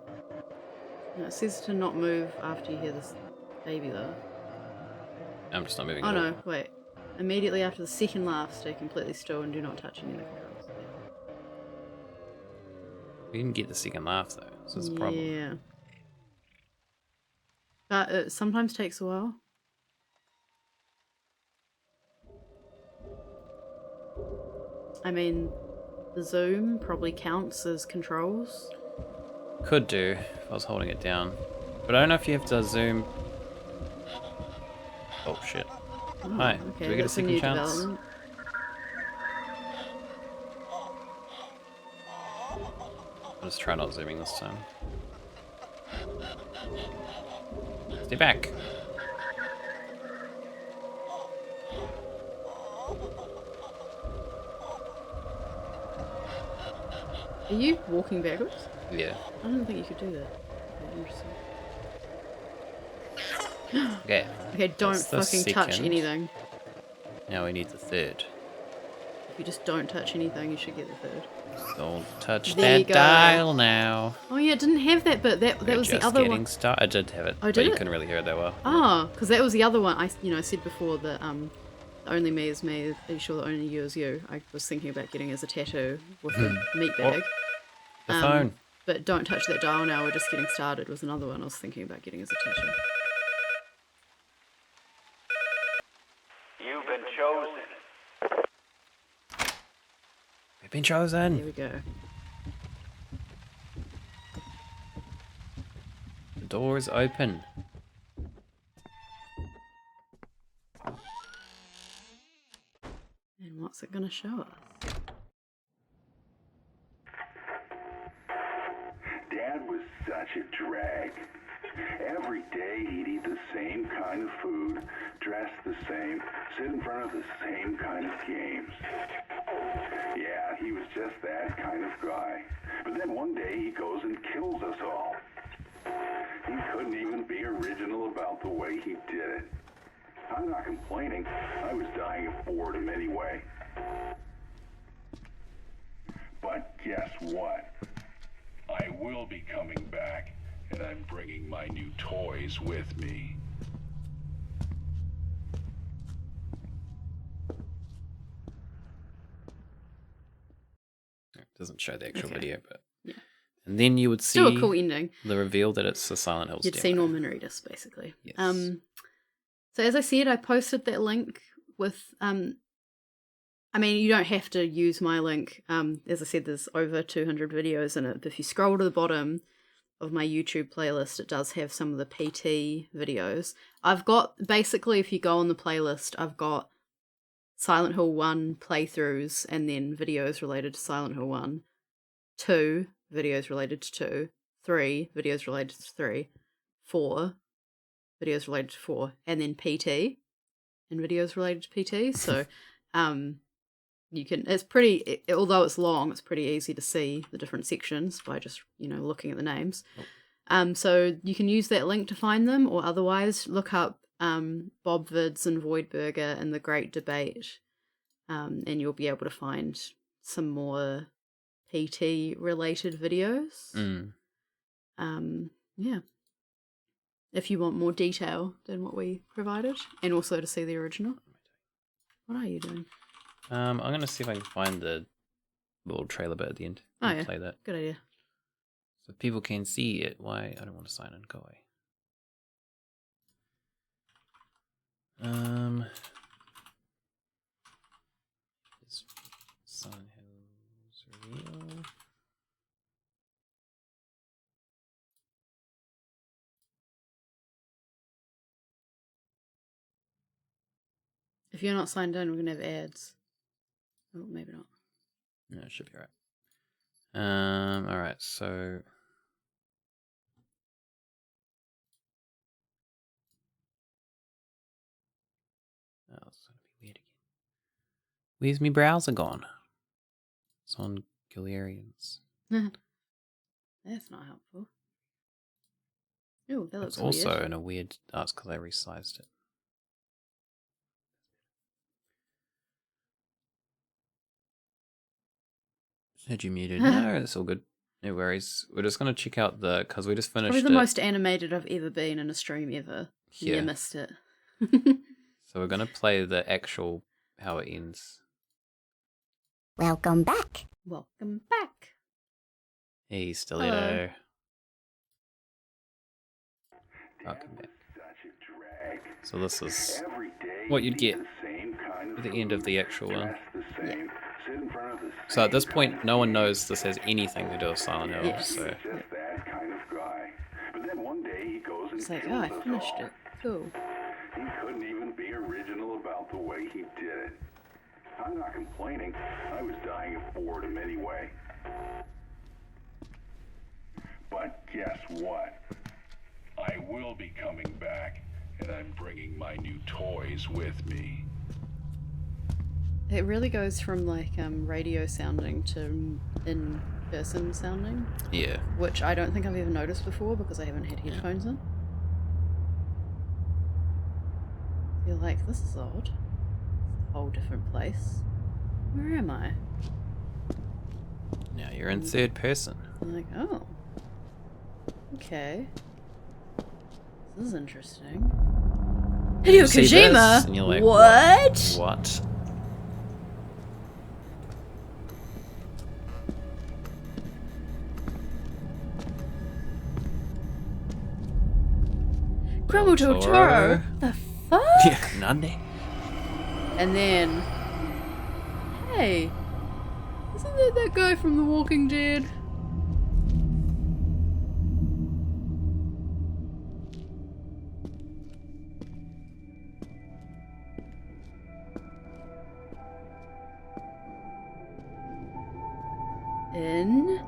No, it says to not move after you hear this baby, though. I'm just not moving Oh at all. no, wait. Immediately after the second laugh, stay completely still and do not touch any of the controls. We didn't get the second laugh though, so it's a problem. Yeah. But it sometimes takes a while. I mean, the zoom probably counts as controls. Could do if I was holding it down. But I don't know if you have to zoom. Oh shit. Oh, Hi. okay, Do we get a that's second new chance? development. I'll just try not zooming this time. Stay back. Are you walking backwards? Yeah. I don't think you could do that. Okay, interesting. Okay. Okay, don't That's the fucking touch second. anything. Now we need the third. If you just don't touch anything, you should get the third. Don't touch There you that go. dial now. Oh yeah, it didn't have that bit. That We're was the just other getting one. started. I did have it, Oh, but did you it? couldn't really hear it that well. Oh, because that was the other one. I said before that only me is me. Are you sure that only you is you? I was thinking about getting as a tattoo with a meat bag. The phone. But don't touch that dial now. We're just getting started was another one I was thinking about getting as a tattoo. You've been chosen. We've been chosen. There we go. The door is open. And what's it gonna show us? Dad was such a drag. Every day he'd eat the same kind of food, dress the same, sit in front of the same kind of games. Yeah, he was just that kind of guy. But then one day he goes and kills us all. He couldn't even be original about the way he did it. I'm not complaining. I was dying of boredom anyway. But guess what? I will be coming back, and I'm bringing my new toys with me. It doesn't show the actual Okay. video, but Yeah. and then you would see Still a cool ending. the reveal that it's the Silent Hills You'd demo. see Norman Reedus, basically. Yes. So as I said, I posted that link with I mean, you don't have to use my link. As I said, there's over 200 videos in it. But if you scroll to the bottom of my YouTube playlist, it does have some of the PT videos. I've got, basically, if you go on the playlist, I've got Silent Hill 1 playthroughs and then videos related to Silent Hill 1, 2 videos related to 2, 3 videos related to 3, 4 videos related to 4, and then PT and videos related to PT. So, you can, it's pretty, although it's long, it's pretty easy to see the different sections by just, looking at the names. So you can use that link to find them, or otherwise look up Bob Vids and Voidburger and The Great Debate, and you'll be able to find some more PT related videos. Yeah. If you want more detail than what we provided, and also to see the original. What are you doing? I'm gonna see if I can find the little trailer bit at the end. Oh yeah, Play that good idea. so people can see it. Why I don't want to sign in. Go away. Is Silent Hills real? If you're not signed in, we're going to have ads. Oh, maybe not. No, it should be right. Alright, so... Oh, it's going to be weird again. Where's my browser gone? It's on Galarians. That's not helpful. Oh, that looks It's also weird. in a weird... Oh, it's because I resized it. Had you muted? No, it's all good. No worries. We're just going to check out the... Because we just finished Probably the most animated I've ever been in a stream ever. Yeah. You missed it. So we're going to play the actual... How it ends. Welcome back. Welcome back. Hey, Stiletto. Welcome back. So this is what you'd get at the end of the actual one. Yeah. So at this point, no one knows this has anything to do with Silent Hill. Yes. So It's like, oh, I finished it. Cool. He couldn't even be original about the way he did it. I'm not complaining. I was dying of boredom anyway. But guess what? I will be coming back, and I'm bringing my new toys with me. It really goes from like radio sounding to in-person sounding. yeah, Which I don't think I've ever noticed before because I haven't had headphones in. You're like, this is odd. It's a whole different place. Where am I? now you're in third person. I'm like, oh. Okay. This is interesting. You Hideo see this, Kojima? and you're like, what? What? Grandma Totoro? The fuck? Yeah, Nande. And then, hey, isn't that guy from The Walking Dead? In?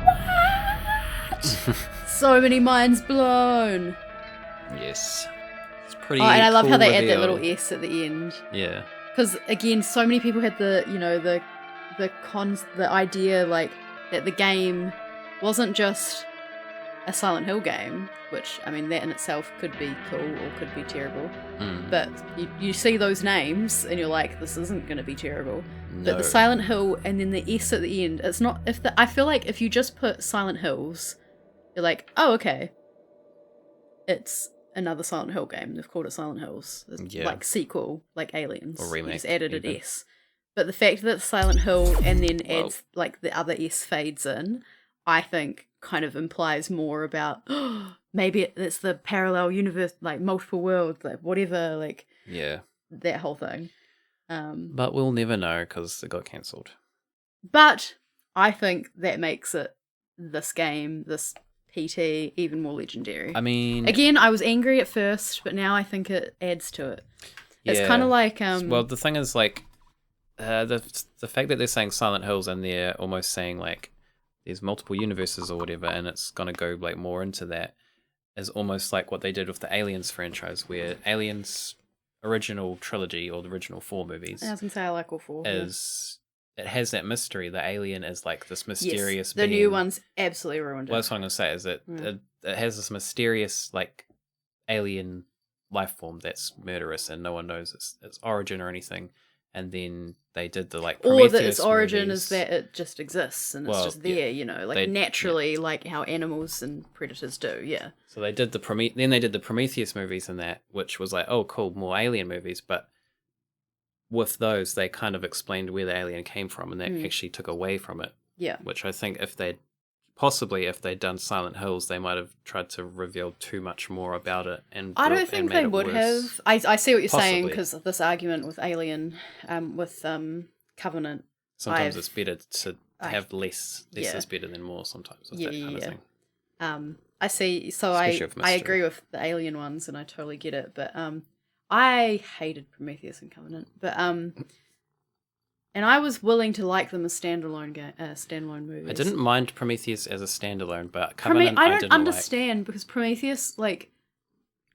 What? So many minds blown. Yes. It's pretty. Oh, and I love how cool they add that reveal. little S at the end. Yeah. Because again, so many people had the idea like that the game wasn't just a Silent Hill game, which I mean that in itself could be cool or could be terrible. But you see those names and you're like, this isn't going to be terrible. No. But the Silent Hill and then the S at the end, it's not. I feel like if you just put Silent Hills, you're like, oh okay, it's another Silent Hill game. They've called it Silent Hills. It's Yeah. like sequel, like Aliens. Or remake, You just added an even. S. But the fact that Silent Hill and then adds like the other S fades in, I think kind of implies more about maybe it's the parallel universe, like multiple worlds, like whatever, like Yeah. that whole thing. But we'll never know because it got cancelled. But I think that makes it this game, this PT, even more legendary. I mean, Again, I was angry at first, but now I think it adds to it. It's yeah. kind of like well, the thing is, like, the fact that they're saying Silent Hills and they're almost saying like there's multiple universes or whatever, and it's gonna go like more into that, is almost like what they did with the Aliens franchise, where Aliens original trilogy or the original 4 movies I was gonna say I like all 4. is it has that mystery. The alien is like this mysterious. Yes, the being. new one's absolutely ruined it. Well, that's what I'm gonna say. Is that it has this mysterious like alien life form that's murderous, and no one knows its origin or anything. And then they did the like Prometheus or that its origin movies. is that it just exists and it's just there, you know, like naturally, like how animals and predators do. Yeah. So they did then they did the Prometheus movies and that, which was like, oh, cool, more alien movies. But with those, they kind of explained where the alien came from, and that actually took away from it. Yeah. Which I think if they'd done Silent Hills, they might have tried to reveal too much more about it. And I don't think they would have. I see what you're saying, because of this argument with Alien, with Covenant. Sometimes it's better to have less. Less is better than more sometimes with that kind of thing. I see. So Especially with I mystery. agree with the Alien ones, and I totally get it. But I hated Prometheus and Covenant. But and I was willing to like them as standalone movies. I didn't mind Prometheus as a standalone, but Covenant I I don't didn't understand because Prometheus like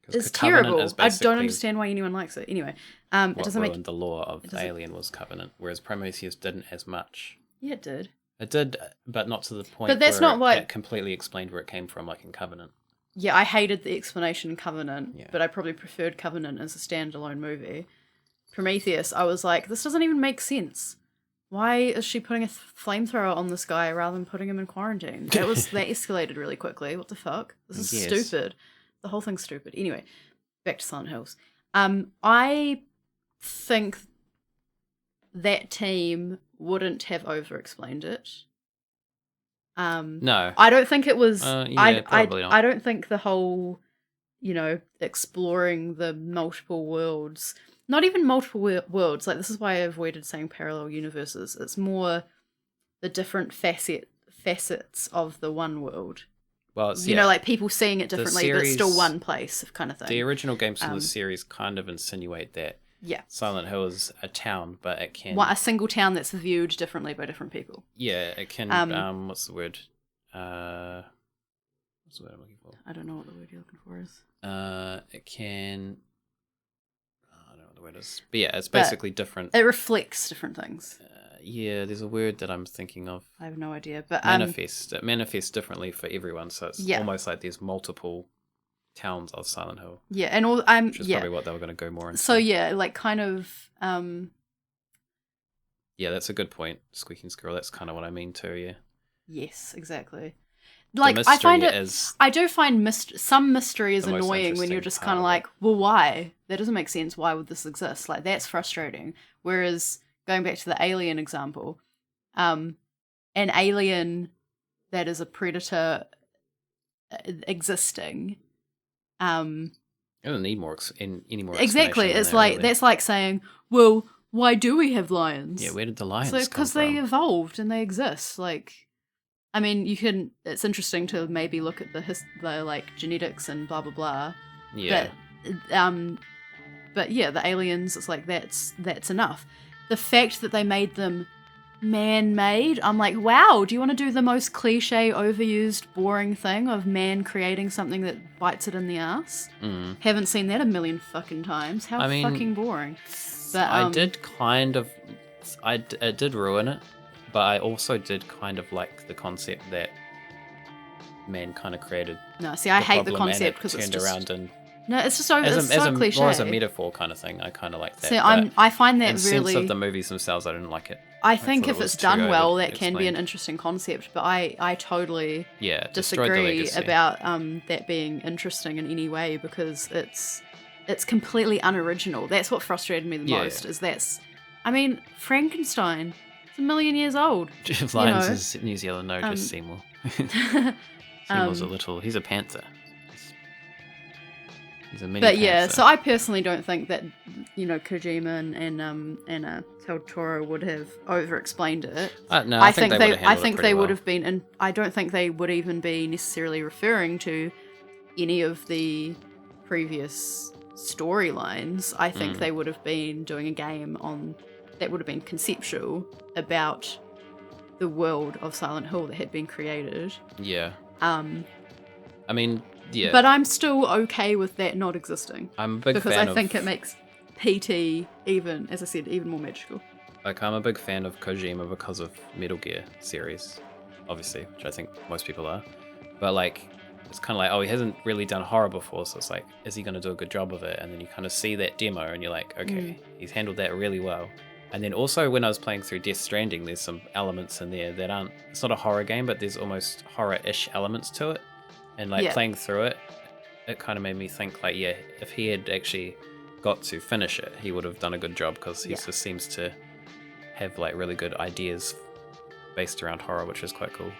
like. is Covenant terrible. is I don't basically understand why anyone likes it. Anyway, it what doesn't make. ruined the lore of Alien was Covenant, whereas Prometheus didn't as much. Yeah, it did. It did, but not to the point But that's where not like it completely explained where it came from, like in Covenant. Yeah, I hated the explanation in Covenant, Yeah. but I probably preferred Covenant as a standalone movie. Prometheus, I was like, this doesn't even make sense. Why is she putting a flamethrower on this guy rather than putting him in quarantine? That escalated really quickly. What the fuck? This is stupid. The whole thing's stupid. Anyway, back to Silent Hills. I think that team wouldn't have over-explained it. No. I don't think it was. Probably not. I don't think the whole, exploring the multiple worlds. Not even multiple worlds. Like, this is why I avoided saying parallel universes. It's more the different facets of the one world. Well, it's, like people seeing it differently, but it's still one place, kind of thing. The original games from the series kind of insinuate that Silent Hill is a town, but it can... a single town that's viewed differently by different people. Yeah, it can... what's the word? What's the word I'm looking for? I don't know what the word you're looking for is. It can... I don't know what the word is. But yeah, it's basically different. It reflects different things. Yeah, there's a word that I'm thinking of. I have no idea, but... Manifest. It manifests differently for everyone, so it's almost like there's multiple towns of Silent Hill. Yeah, and all... which is probably what they were going to go more into. So yeah, like kind of... Yeah, that's a good point, Squeaking Squirrel. That's kind of what I mean too, yeah. Yes, exactly. Like, I find I do find some mystery is the most annoying when you're just kind of like, well, why? That doesn't make sense. Why would this exist? Like, that's frustrating. Whereas, going back to the alien example, an alien that is a predator existing, it doesn't need any more exactly. It's like, really. That's like saying, well, why do we have lions? Yeah, where did the lions come from? Because they evolved and they exist. Like, I mean, it's interesting to maybe look at the like genetics and blah blah blah. Yeah. But yeah, the aliens, it's like that's enough. The fact that they made them man-made, I'm like, wow, do you want to do the most cliche, overused, boring thing of man creating something that bites it in the ass? Mm. Haven't seen that a million fucking times. How fucking boring. But it did ruin it. But I also did kind of like the concept that man kind of created. No, see, I hate the concept because it's just around and no, it's just so cliche. More as a metaphor kind of thing. I kind of like that. See, I find that in really. sense of the movies themselves, I didn't like it. I think if it's done well, that can be an interesting concept. But I totally disagree about that being interesting in any way because it's completely unoriginal. That's what frustrated me the most. I mean, Frankenstein. It's 1 million years old. Lions is New Zealand, no, just Seymour. Seymour's he's a panther. He's a mini But yeah, panther. so I personally don't think that, Kojima and Del Toro would have over-explained it. No, I think they would have been, and I don't think they would even be necessarily referring to any of the previous storylines. I think they would have been doing a game that would have been conceptual about the world of Silent Hill that had been created. Yeah. I mean, yeah. But I'm still okay with that not existing. I'm a big because fan I think it makes PT even, as I said, even more magical. Like, I'm a big fan of Kojima because of Metal Gear series, obviously, which I think most people are. But like, it's kind of like, oh, he hasn't really done horror before, so it's like, is he going to do a good job of it? And then you kind of see that demo and you're like, okay, he's handled that really well. And then also when I was playing through Death Stranding, there's some elements in there that aren't, it's not a horror game, but there's almost horror-ish elements to it. And like playing through it, it kind of made me think like, yeah, if he had actually got to finish it, he would have done a good job because he just seems to have like really good ideas based around horror, which is quite cool.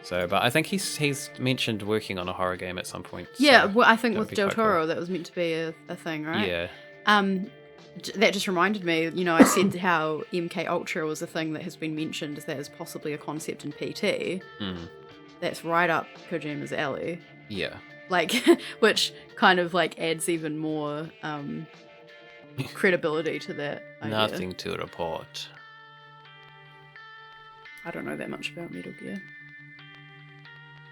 So, but I think he's mentioned working on a horror game at some point. Yeah, so well, I think with Del Toro, that was meant to be a thing, right? Yeah. That just reminded me, I said how MK Ultra was a thing that has been mentioned as that is possibly a concept in PT. that's right up Kojima's alley. Yeah. Like, which kind of like adds even more credibility to that idea. Nothing to report. I don't know that much about Metal Gear.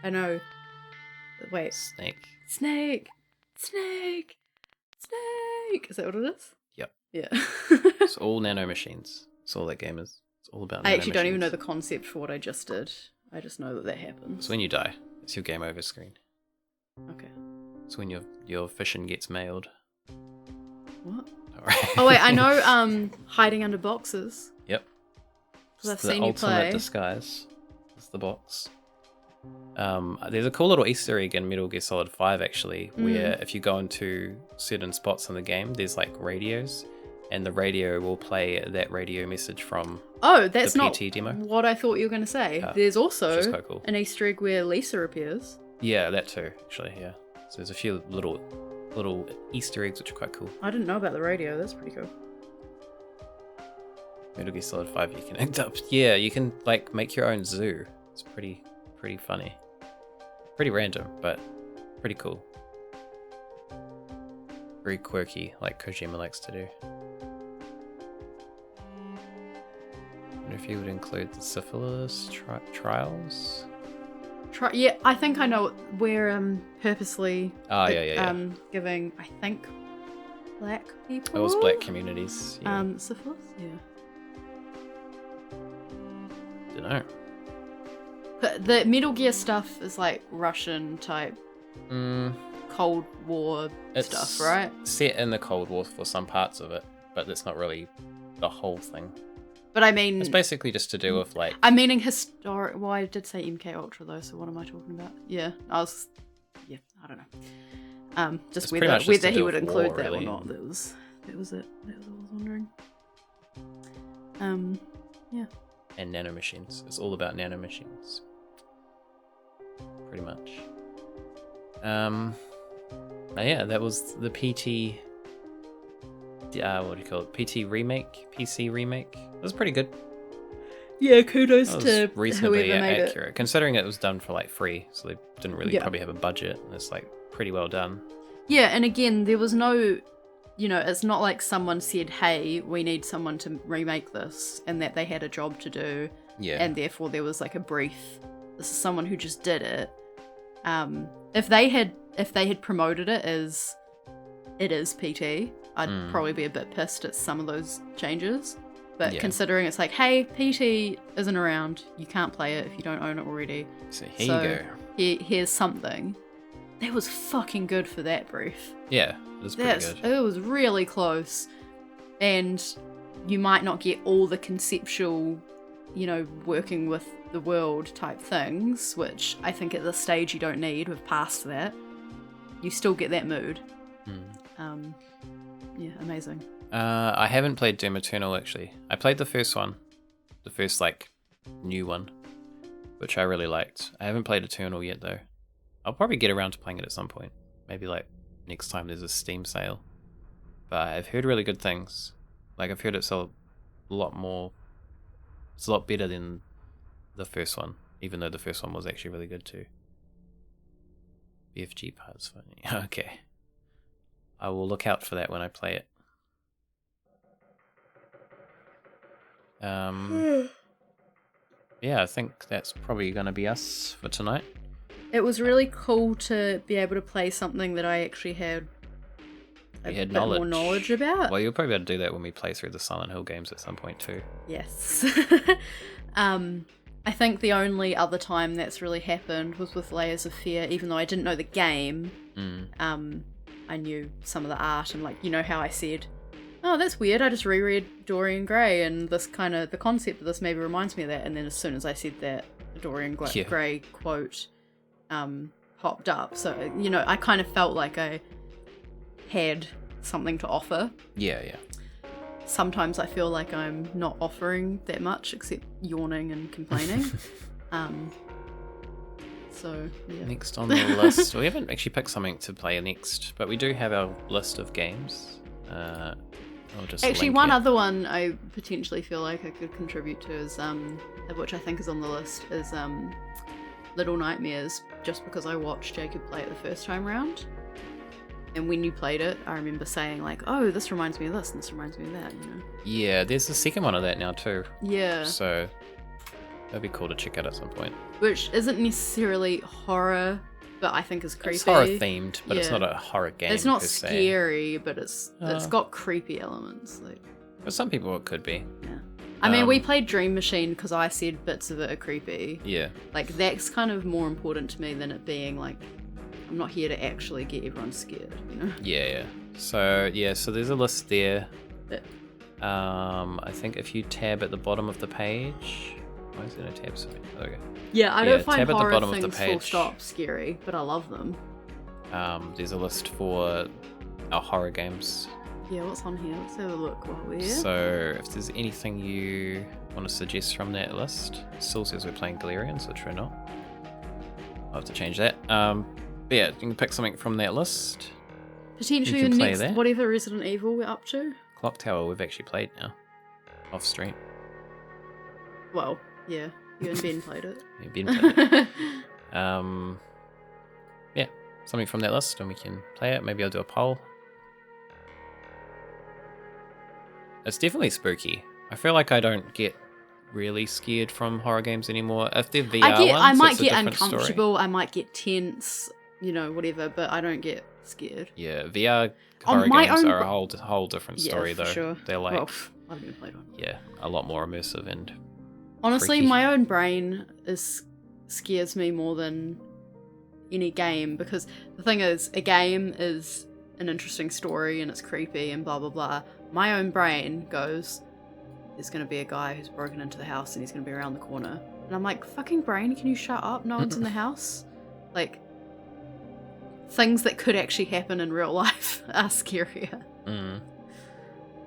I know. Wait. Snake. Snake! Snake! Snake! Is that what it is? Yep. Yeah. It's all nanomachines. That's all that game is. It's all about nanomachines. I actually don't even know the concept for what I just did. I just know that happens. It's when you die. It's your game over screen. Okay. It's when your fission gets mailed. What? Alright. Oh wait, I know hiding under boxes. Yep. Because I've It's the seen you ultimate play. disguise. It's the box. There's a cool little Easter egg in Metal Gear Solid 5 actually, where if you go into certain spots in the game, there's like radios, and the radio will play that radio message from Oh, that's the not PT demo. what I thought you were going to say. There's which also is quite cool. an Easter egg where Lisa appears. Yeah, that too, actually, yeah. So there's a few little Easter eggs which are quite cool. I didn't know about the radio. That's pretty cool. Metal Gear Solid 5 you can act up. Yeah, you can like make your own zoo. It's pretty funny. Pretty random, but pretty cool. Very quirky, like Kojima likes to do. I wonder if you would include the syphilis trials. Yeah, I think I know we're purposely giving, I think, black people. It was black communities. Yeah. Syphilis? Yeah. Dunno. But the Metal Gear stuff is like Russian type Cold War stuff, right? Set in the Cold War for some parts of it, but that's not really the whole thing. But I mean, it's basically just to do with like. I'm meaning historic. Well, I did say MK Ultra though, so what am I talking about? Yeah, I don't know. Just whether he would include that or not. That was it. That was what I was wondering. Yeah. And nanomachines. It's all about nanomachines. Pretty much. Yeah, that was the PT. What do you call it? PT remake, PC remake. It was pretty good. Yeah, kudos to reasonably whoever made accurate, considering it was done for like free, so they didn't really probably have a budget. And it's like pretty well done. Yeah, and again, there was no, it's not like someone said, "Hey, we need someone to remake this," and that they had a job to do. Yeah. And therefore, there was like a brief. This is someone who just did it. If they had promoted it as it is PT, I'd probably be a bit pissed at some of those changes. But considering it's like, hey, PT isn't around, you can't play it if you don't own it already. So here you go. Here's something. That was fucking good for that brief. Yeah, it was pretty good. It was really close. And you might not get all the conceptual, working with the world type things, which I think at this stage you don't need. We've passed that. You still get that mood. Yeah, amazing. I haven't played Doom Eternal actually. I played the first one, the first like new one, which I really liked. I haven't played Eternal yet though. I'll probably get around to playing it at some point. Maybe like next time there's a Steam sale. But I've heard really good things. Like I've heard it's a lot more. It's a lot better than the first one, even though the first one was actually really good too. BFG part's funny. Okay. I will look out for that when I play it. Yeah, I think that's probably going to be us for tonight. It was really cool to be able to play something that I actually had more knowledge about. Well, you'll probably be able to do that when we play through the Silent Hill games at some point too. Yes. I think the only other time that's really happened was with Layers of Fear, even though I didn't know the game. I knew some of the art and how I said, oh, that's weird, I just reread Dorian Gray and the concept of this maybe reminds me of that, and then as soon as I said that, the Dorian Gray quote popped up. So, I kind of felt like I had something to offer. Yeah. Sometimes I feel like I'm not offering that much except yawning and complaining. So, yeah. Next on the list, we haven't actually picked something to play next, but we do have our list of games. I'll just actually, one other one I potentially feel like I could contribute to is, which I think is on the list, is Little Nightmares just because I watched Jacob play it the first time round. And when you played it, I remember saying like, oh, this reminds me of this and this reminds me of that, you know? Yeah, there's a second one of that now too. Yeah. So that'd be cool to check out at some point. Which isn't necessarily horror, but I think is creepy. It's horror themed, but it's Yeah. not a horror game. It's not per se. scary, but it's got creepy elements. Like, For some people, it could be. yeah. I mean, we played Dream Machine because I said bits of it are creepy. Yeah. Like, that's kind of more important to me than it being like, I'm not here to actually get everyone scared, you know? Yeah. So there's a list there. But, I think if you tab at the bottom of the page. Why is it a tab? Sorry. Okay. yeah, I don't find tab at the horror bottom of the things full page. stop scary, but I love them. There's a list for our horror games. Yeah, what's on here? Let's have a look while we're here. So if there's anything you want to suggest from that list, it still says we're playing Galerians, which we're not. I'll have to change that. But yeah, you can pick something from that list. Potentially you the can play next, that. whatever Resident Evil we're up to. Clock Tower we've actually played now. Off stream. Well, yeah, you and Ben played it. You've been played it. Yeah, something from that list and we can play it. Maybe I'll do a poll. It's definitely spooky. I feel like I don't get really scared from horror games anymore. If they're VR I ones, might it's a get different uncomfortable, story. I might get tense, you know, whatever, but I don't get scared. Yeah, VR On horror my games own are a whole different story yeah, for though. sure. They're like, Well, I haven't even played one. yeah, a lot more immersive and Honestly, freaky. my own brain scares me more than any game, because the thing is, a game is an interesting story and it's creepy and blah blah blah. My own brain goes, there's going to be a guy who's broken into the house and he's going to be around the corner. And I'm like, fucking brain, can you shut up? No one's in the house. Like, things that could actually happen in real life are scarier. Mm.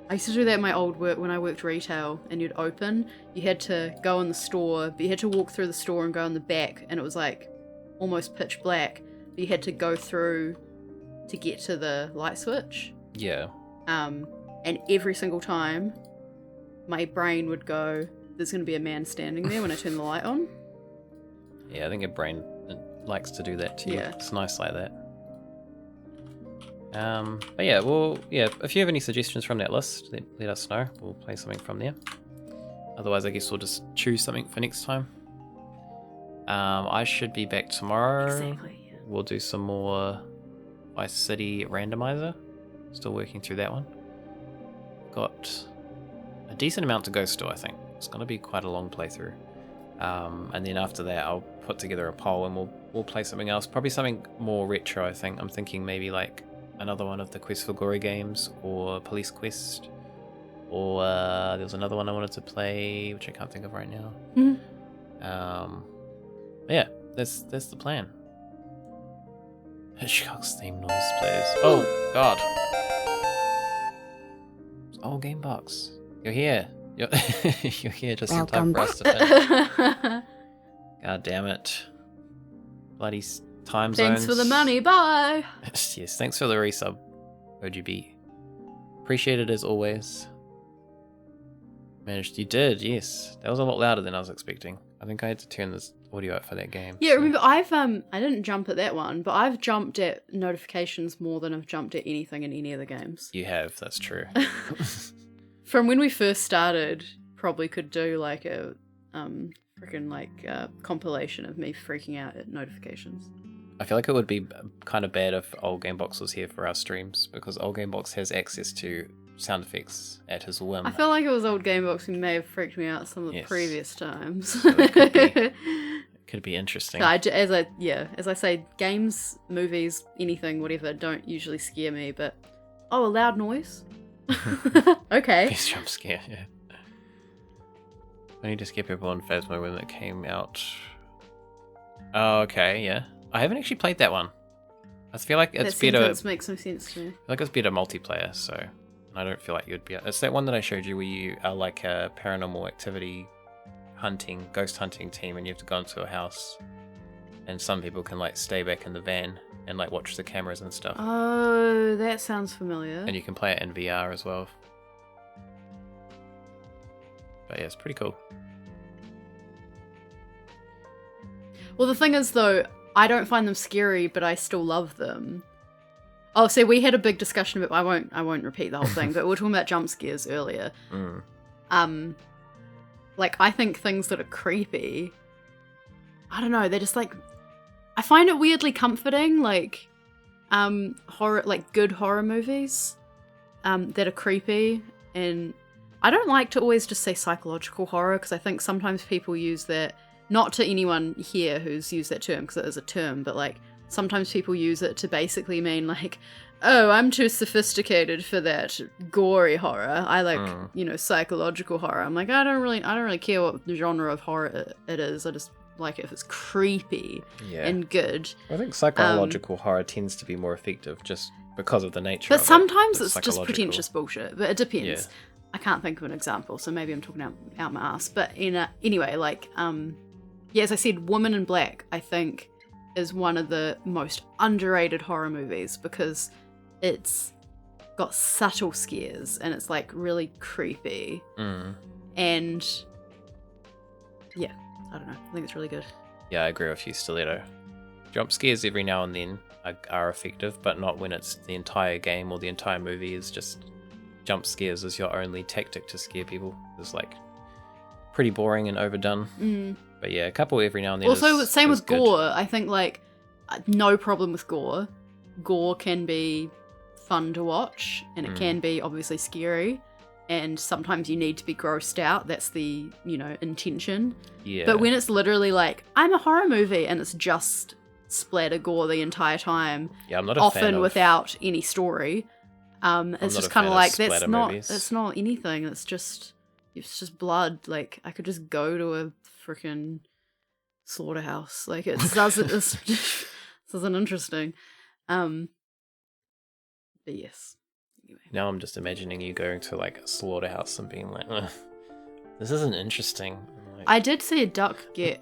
I used to do that in my old work when I worked retail, and you'd open, you had to go in the store, but you had to walk through the store and go in the back, and it was like almost pitch black. But you had to go through to get to the light switch. Yeah. And every single time, my brain would go, there's going to be a man standing there when I turn the light on. Yeah, I think your brain likes to do that to you. Yeah. It's nice like that. But yeah, well, yeah, if you have any suggestions from that list, let us know. We'll play something from there. Otherwise, I guess we'll just choose something for next time. I should be back tomorrow. Exactly. Yeah. We'll do some more Vice City Randomizer. Still working through that one. Got a decent amount to go still, I think. It's going to be quite a long playthrough. And then after that, I'll put together a poll and we'll play something else. Probably something more retro, I think. I'm thinking maybe like another one of the Quest for Glory games, or Police Quest, or there was another one I wanted to play, which I can't think of right now. Mhm. Yeah, that's the plan. Hitchcock's theme noise plays. Oh God! Oh, Gamebox, you're here. You're here just in time Welcome for us to finish. God damn it! Bloody time zones. Thanks for the money, bye! Yes, thanks for the resub, OGB. Appreciate it as always. Managed, you did, yes. That was a lot louder than I was expecting. I think I had to turn this audio up for that game. Yeah, so- remember, I didn't jump at that one, but I've jumped at notifications more than I've jumped at anything in any of the games. You have, that's true. From when we first started, probably could do like a freaking like compilation of me freaking out at notifications. I feel like it would be kind of bad if Old Gamebox was here for our streams, because Old Gamebox has access to sound effects at his whim. I feel like it was old Gamebox who may have freaked me out some of the Yes. previous times. So it could be. Could be interesting. As I say, games, movies, anything, whatever, don't usually scare me, but a loud noise? Okay. Best jump scare, yeah. I need to scare people on Phasmo when it came out. Oh, okay, yeah. I haven't actually played that one. I feel like it's that better. sentence makes no sense to me. I feel like it's better multiplayer, so I don't feel like you'd be. It's that one that I showed you where you are like a paranormal activity ghost hunting team, and you have to go into a house, and some people can like stay back in the van and like watch the cameras and stuff. Oh, that sounds familiar. And you can play it in VR as well. But yeah, it's pretty cool. Well, the thing is, though, I don't find them scary, but I still love them. Oh, so we had a big discussion about. I won't repeat the whole thing, but we were talking about jump scares earlier. Like, I think things that are creepy, I don't know, they're just like, I find it weirdly comforting, like, horror, like good horror movies, that are creepy, and I don't like to always just say psychological horror, because I think sometimes people use that, not to anyone here who's used that term, because it is a term, but like, sometimes people use it to basically mean like, oh, I'm too sophisticated for that gory horror. I like, psychological horror. I'm like, I don't really care what genre of horror it is. I just like it if it's creepy and good. I think psychological horror tends to be more effective just because of the nature but of it. But sometimes it's just pretentious bullshit. But it depends. Yeah. I can't think of an example, so maybe I'm talking out my ass. But anyway, like, as I said, Woman in Black, I think, is one of the most underrated horror movies because it's got subtle scares and it's like really creepy. And yeah, I don't know. I think it's really good. Yeah, I agree with you, Stiletto. Jump scares every now and then are effective, but not when it's the entire game or the entire movie is just jump scares as your only tactic to scare people. It's like pretty boring and overdone. But yeah, a couple every now and then. Also, same with gore. I think like no problem with gore. Gore can be fun to watch, and it can be obviously scary, and sometimes you need to be grossed out. That's the intention. Yeah. But when it's literally like, I'm a horror movie, and it's just splatter gore the entire time. Yeah, I'm not a fan of, without any story. It's just kind of like that's not anything. It's just blood. Like I could just go to a freaking slaughterhouse. Like it doesn't. This isn't interesting. But yes. Anyway. Now I'm just imagining you going to like a slaughterhouse and being like, "This isn't interesting." Like, I did see a duck get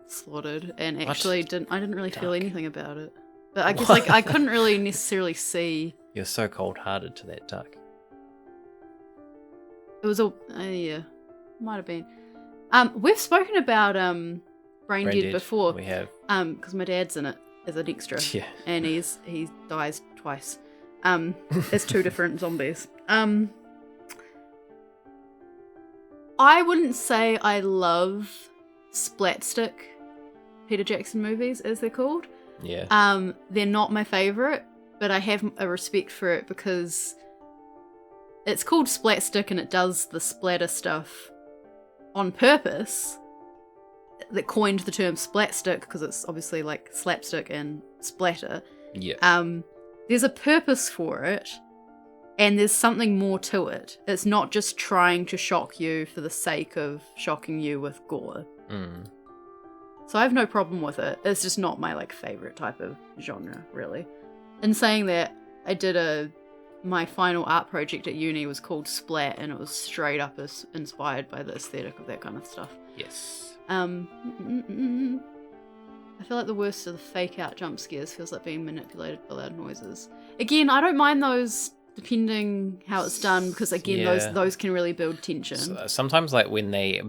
slaughtered, and actually I didn't really feel anything about it. But I guess like I couldn't really necessarily see. You're so cold-hearted to that duck. It was might have been. We've spoken about Brain Dead before. We have. Because my dad's in it as an extra. Yeah. And he dies twice. As two different zombies. I wouldn't say I love splatstick Peter Jackson movies, as they're called. Yeah. They're not my favourite, but I have a respect for it because it's called splatstick and it does the splatter stuff on purpose. That coined the term splatstick because it's obviously like slapstick and splatter. Yeah. There's a purpose for it, and there's something more to it. It's not just trying to shock you for the sake of shocking you with gore. So I have no problem with it. It's just not my like favorite type of genre, really. In saying that, I did my final art project at uni was called Splat, and it was straight up inspired by the aesthetic of that kind of stuff. Yes. I feel like the worst of the fake out jump scares feels like being manipulated by loud noises. Again, I don't mind those depending how it's done because again, those can really build tension. Sometimes like when they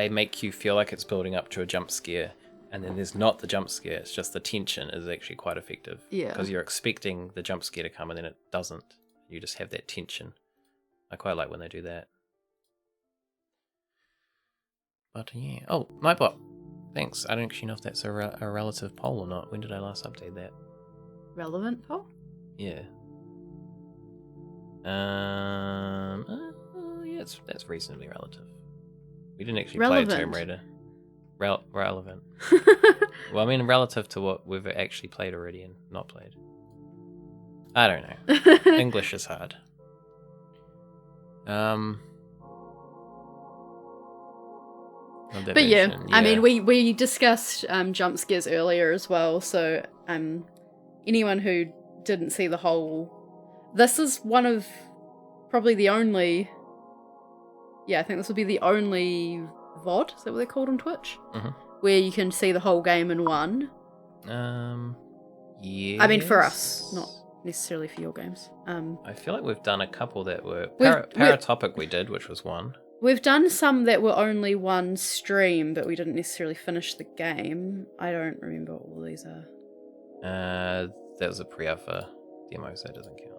make you feel like it's building up to a jump scare and then there's not the jump scare, it's just the tension is actually quite effective. Yeah. Because you're expecting the jump scare to come and then it doesn't. You just have that tension. I quite like when they do that. But yeah. Oh, Nightbot. Thanks. I don't actually know if that's a relative poll or not. When did I last update that? Relevant poll? Yeah. Yeah, that's reasonably relative. We didn't actually play Tomb Raider. Relevant. Well, I mean, relative to what we've actually played already and not played. I don't know. English is hard. But yeah, I mean, we discussed jump scares earlier as well, so anyone who didn't see the whole... This is one of probably the only... Yeah, I think this will be the only VOD, is that what they're called on Twitch? Mm-hmm. Where you can see the whole game in one. Yeah. I mean, for us, not necessarily for your games. I feel like we've done a couple that were... Paratopic we did, which was one. We've done some that were only one stream, but we didn't necessarily finish the game. I don't remember what all these are. That was a pre-alpha demo, so it doesn't count.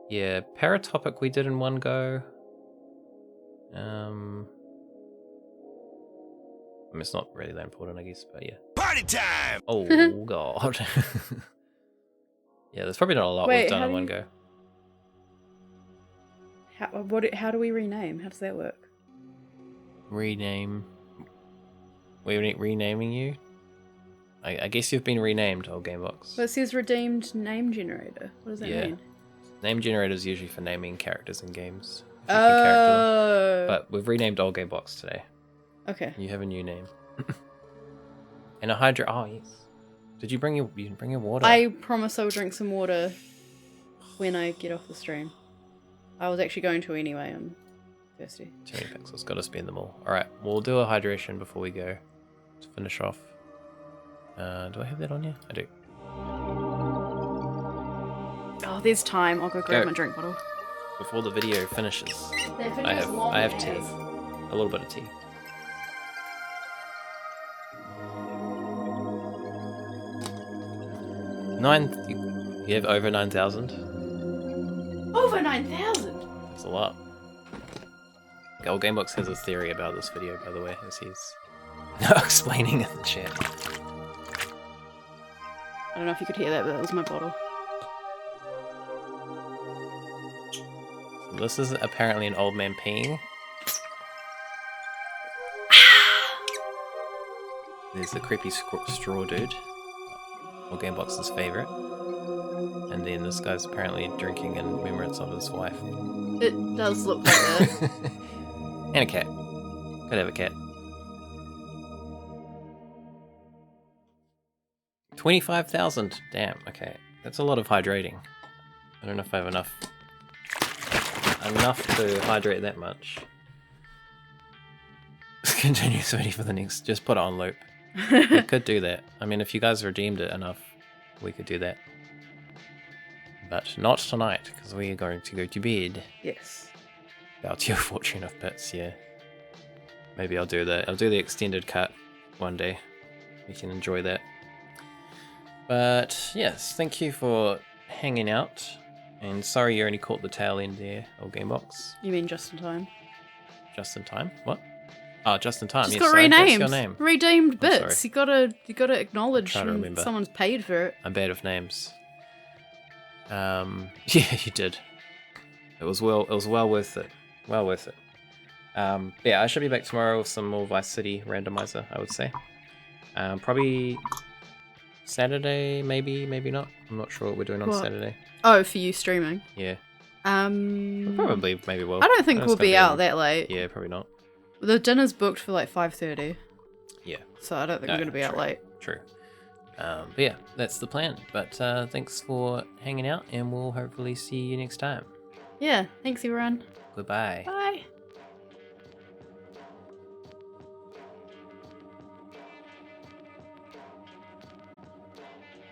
Yeah, Paratopic we did in one go. I mean, it's not really that important, I guess, but yeah. Party time! Oh, God. Yeah, there's probably not a lot Wait, we've done in one go. How do we rename? How does that work? Rename. We're renaming you? I guess you've been renamed, old Gamebox. Well, it says redeemed name generator. What does that mean? Name generator is usually for naming characters in games. But we've renamed old Gamebox today. Okay. You have a new name. And a hydro. Oh yes. Did you bring your water? I promise I will drink some water when I get off the stream. I was actually going to anyway. I'm thirsty. Too many pixels. Got to spend them all. All right. We'll do a hydration before we go to finish off. Do I have that on here? I do. Oh, there's time. I'll go grab my drink bottle. Before the video finishes, I have tea. A little bit of tea. You have over 9,000? Over 9,000? That's a lot. Old Gamebox has a theory about this video, by the way, as he's explaining in the chat. I don't know if you could hear that, but that was my bottle. So this is apparently an old man peeing. There's the creepy straw dude. Old Gamebox's favourite. And then this guy's apparently drinking in remembrance of his wife. It does look like that. And a cat. Could have a cat. 25,000. Damn, okay. That's a lot of hydrating. I don't know if I have enough to hydrate that much. Continue waiting for the next. Just put it on loop. We could do that. I mean, if you guys redeemed it enough, we could do that. But not tonight, because we are going to go to bed. Yes. Bow to your fortune of bits, yeah. Maybe I'll do that. I'll do the extended cut one day. We can enjoy that. But yes, thank you for hanging out. And sorry you only caught the tail end there, old Gamebox. You mean just in time? Just in time? What? Oh, just in time. Just yes, got sorry. renamed. That's your name. Redeemed I'm bits. sorry. You gotta acknowledge Trying to when remember. someone's paid for it. I'm bad with names. Yeah, you did. It was well worth it. Well worth it. Yeah, I should be back tomorrow with some more Vice City randomizer, I would say. Probably Saturday, maybe not. I'm not sure what we're doing on Saturday. Oh, for you streaming? Yeah. Probably, maybe we'll. I don't think it's we'll gonna be out that late. Yeah, probably not. The dinner's booked for like 5:30. Yeah. So I don't think we're going to be out late. True. But yeah, that's the plan. But thanks for hanging out, and we'll hopefully see you next time. Yeah, thanks everyone. Goodbye. Bye.